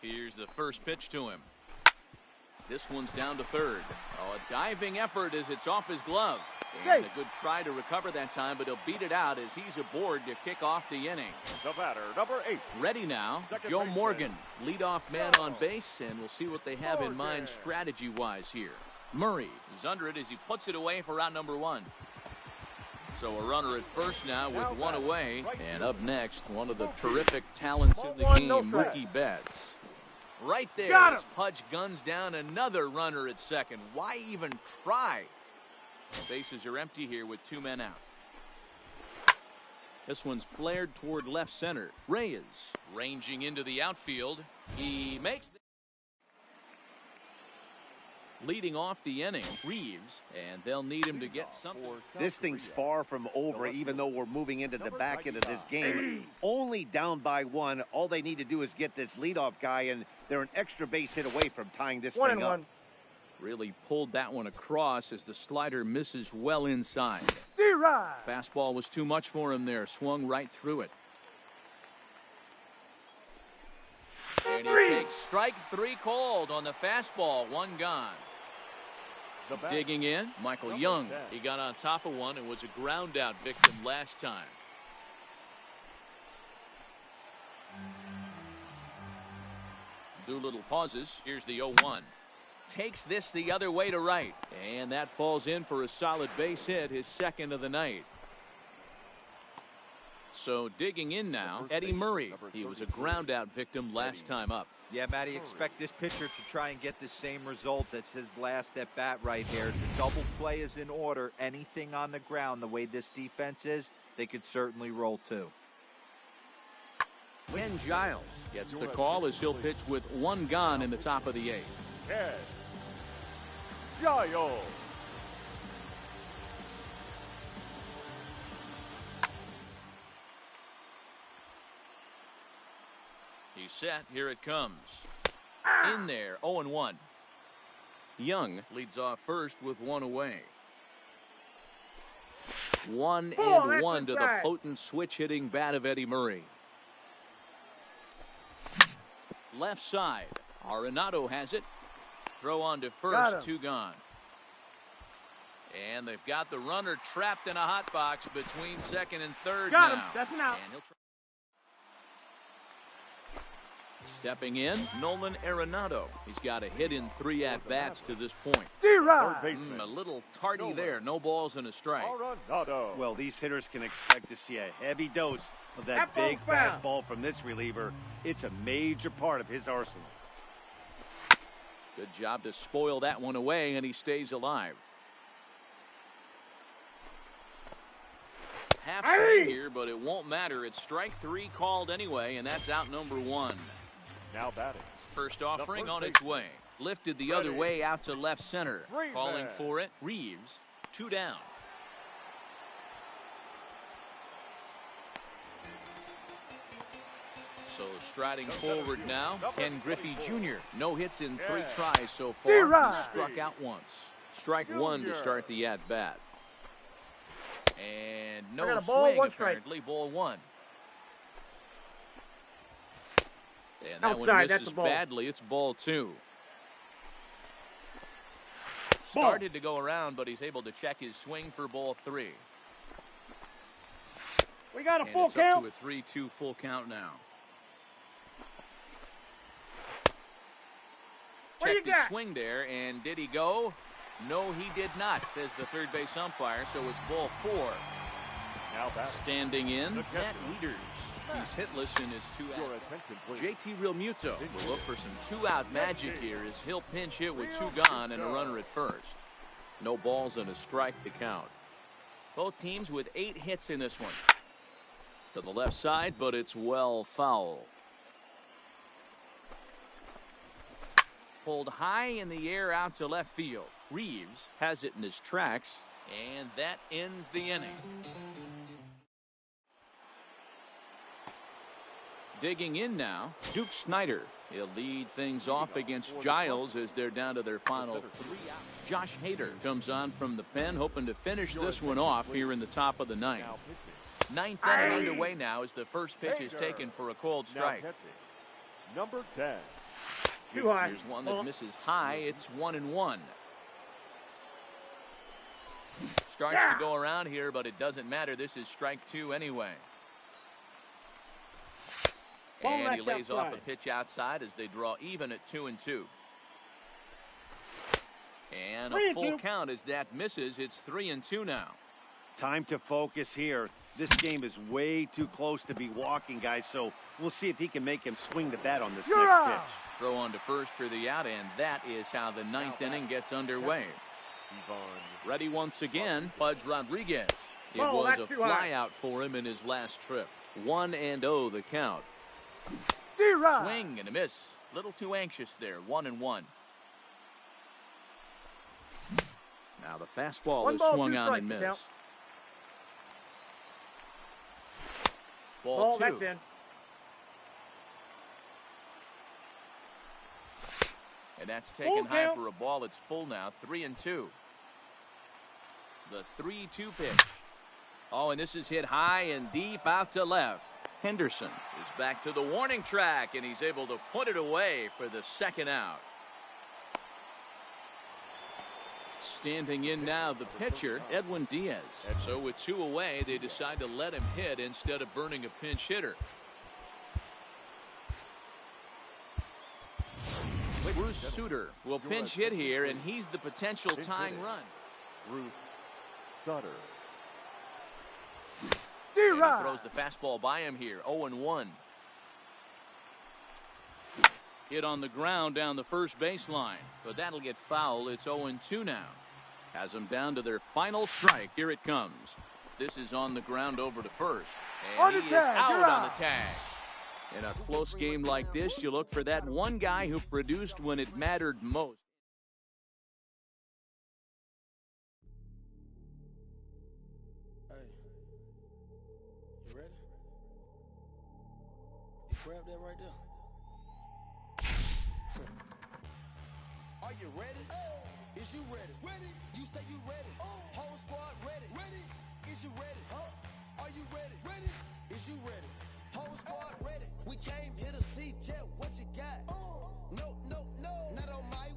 [SPEAKER 11] Here's the first pitch to him. This one's down to third. Oh, a diving effort as it's off his glove. And a good try to recover that time, but he'll beat it out as he's aboard to kick off the inning.
[SPEAKER 7] The batter, number 8.
[SPEAKER 11] Ready now, Joe Morgan, leadoff man on base, and we'll see what they have in mind strategy-wise here. Murray is under it as he puts it away for out number 1. So a runner at first now with 1 away. And up next, one of the terrific talents in the game, Mookie Betts. Right there,
[SPEAKER 8] Got him.
[SPEAKER 11] as Pudge guns down another runner at second. Why even try? Bases are empty here with 2 men out. This one's flared toward left center. Reyes ranging into the outfield. He makes the leading off the inning, Reeves, and they'll need him to get something.
[SPEAKER 9] This thing's far from over, even though we're moving into the back end of this game. Only down by 1. All they need to do is get this leadoff guy, and they're an extra base hit away from tying this thing up.
[SPEAKER 8] 1-1.
[SPEAKER 11] Really pulled that one across as the slider misses well inside.
[SPEAKER 8] D-Ride.
[SPEAKER 11] Fastball was too much for him there. Swung right through it. And he takes strike 3 called on the fastball. 1 gone. Digging in, Michael Young. He got on top of one and was a ground out victim last time. Doolittle pauses. Here's the 0-1. Takes this the other way to right. And that falls in for a solid base hit, his second of the night. So digging in now, Eddie Murray. He was a ground out victim last time up.
[SPEAKER 10] Yeah, Matty, expect this pitcher to try and get the same result as his last at bat right here. The double play is in order. Anything on the ground, the way this defense is, they could certainly roll too.
[SPEAKER 11] Ken Giles gets the call as he'll pitch with 1 gone in the top of the 8th.
[SPEAKER 7] Ken Giles.
[SPEAKER 11] He's set. Here it comes. In there, 0-1. Young leads off first with 1 away. 1-1 to the potent switch-hitting bat of Eddie Murray. Left side. Arenado has it. Throw on to first, 2 gone. And they've got the runner trapped in a hot box between second and third now.
[SPEAKER 8] That's an out.
[SPEAKER 11] And he'll stepping in, Nolan Arenado. He's got a hit in 3 at-bats to this point.
[SPEAKER 8] D-Ride.
[SPEAKER 11] A little tardy there. No balls and a strike.
[SPEAKER 7] Arenado.
[SPEAKER 9] Well, these hitters can expect to see a heavy dose of that big fastball from this reliever. It's a major part of his arsenal.
[SPEAKER 11] Good job to spoil that one away, and he stays alive. Half swing here, but it won't matter. It's strike 3 called anyway, and that's out number 1.
[SPEAKER 7] Now batting.
[SPEAKER 11] First offering on its way. Lifted the other way out to left center. Calling for it, Reeves. 2 down. So striding forward now, Ken Griffey Jr. No hits in 3 tries so far. He struck out once. Strike 1 to start the at-bat. And no swing apparently. Ball 1. And that one misses badly. It's ball 2. Started to go around, but he's able to check his swing for ball 3.
[SPEAKER 8] We got a
[SPEAKER 11] and
[SPEAKER 8] full
[SPEAKER 11] it's
[SPEAKER 8] count.
[SPEAKER 11] Up to a 3-2 full count now. Check the swing there, and did he go? No, he did not, says the third base umpire, so it's ball 4.
[SPEAKER 7] Now batting.
[SPEAKER 11] Standing in, Matt Wieters. He's hitless in his 2 out. JT Realmuto will look for some 2-out magic here as he'll pinch hit with 2 gone and a runner at first. No balls and a strike to count. Both teams with 8 hits in this one. To the left side, but it's well foul. Pulled high in the air out to left field. Reeves has it in his tracks, and that ends the inning. Digging in now, Duke Snyder. He'll lead things off against Giles as they're down to their final 3 outs. Josh Hader comes on from the pen, hoping to finish this one off here in the top of the 9th. 9th inning underway now as the first pitch is taken for a cold strike.
[SPEAKER 7] Number 10.
[SPEAKER 8] Too high.
[SPEAKER 11] Here's one that misses high. It's 1-1. Starts to go around here, but it doesn't matter. This is strike 2 anyway. And he lays off a pitch outside as they draw even at 2-2. And a full count as that misses. It's 3-2 now.
[SPEAKER 9] Time to focus here. This game is way too close to be walking, guys, so we'll see if he can make him swing the bat on this next pitch.
[SPEAKER 11] Throw on to first for the out, and that is how the ninth inning gets underway. Ready once again, Pudge Rodriguez. It was a flyout for him in his last trip. 1-0 the count. Swing and a miss. Little too anxious there. 1-1. Now the fastball is swung on and missed. Ball 2.
[SPEAKER 8] That's in.
[SPEAKER 11] And that's taken high for a ball. It's full now. 3-2. The 3-2 pitch. Oh, and this is hit high and deep out to left. Henderson is back to the warning track, and he's able to put it away for the second out. Standing in now, the pitcher, Edwin Diaz. So with 2 away, they decide to let him hit instead of burning a pinch hitter. Bruce Sutter will pinch hit here, and he's the potential tying run.
[SPEAKER 7] Bruce Sutter.
[SPEAKER 11] And he throws the fastball by him here. 0-1. Hit on the ground down the first baseline, but that'll get foul. It's 0-2 now. Has them down to their final strike. Here it comes. This is on the ground over to first. And he is out on the tag. In a close game like this, you look for that one guy who produced when it mattered most.
[SPEAKER 12] Hey, you ready? You grab that right there. Are you ready? Is you ready? Ready? You say you ready. Whole squad ready. Ready? Is you ready? Are you ready? Ready? Is you ready? Whole squad ready. We came here to see Jet. What you got? No, no, no. Not on my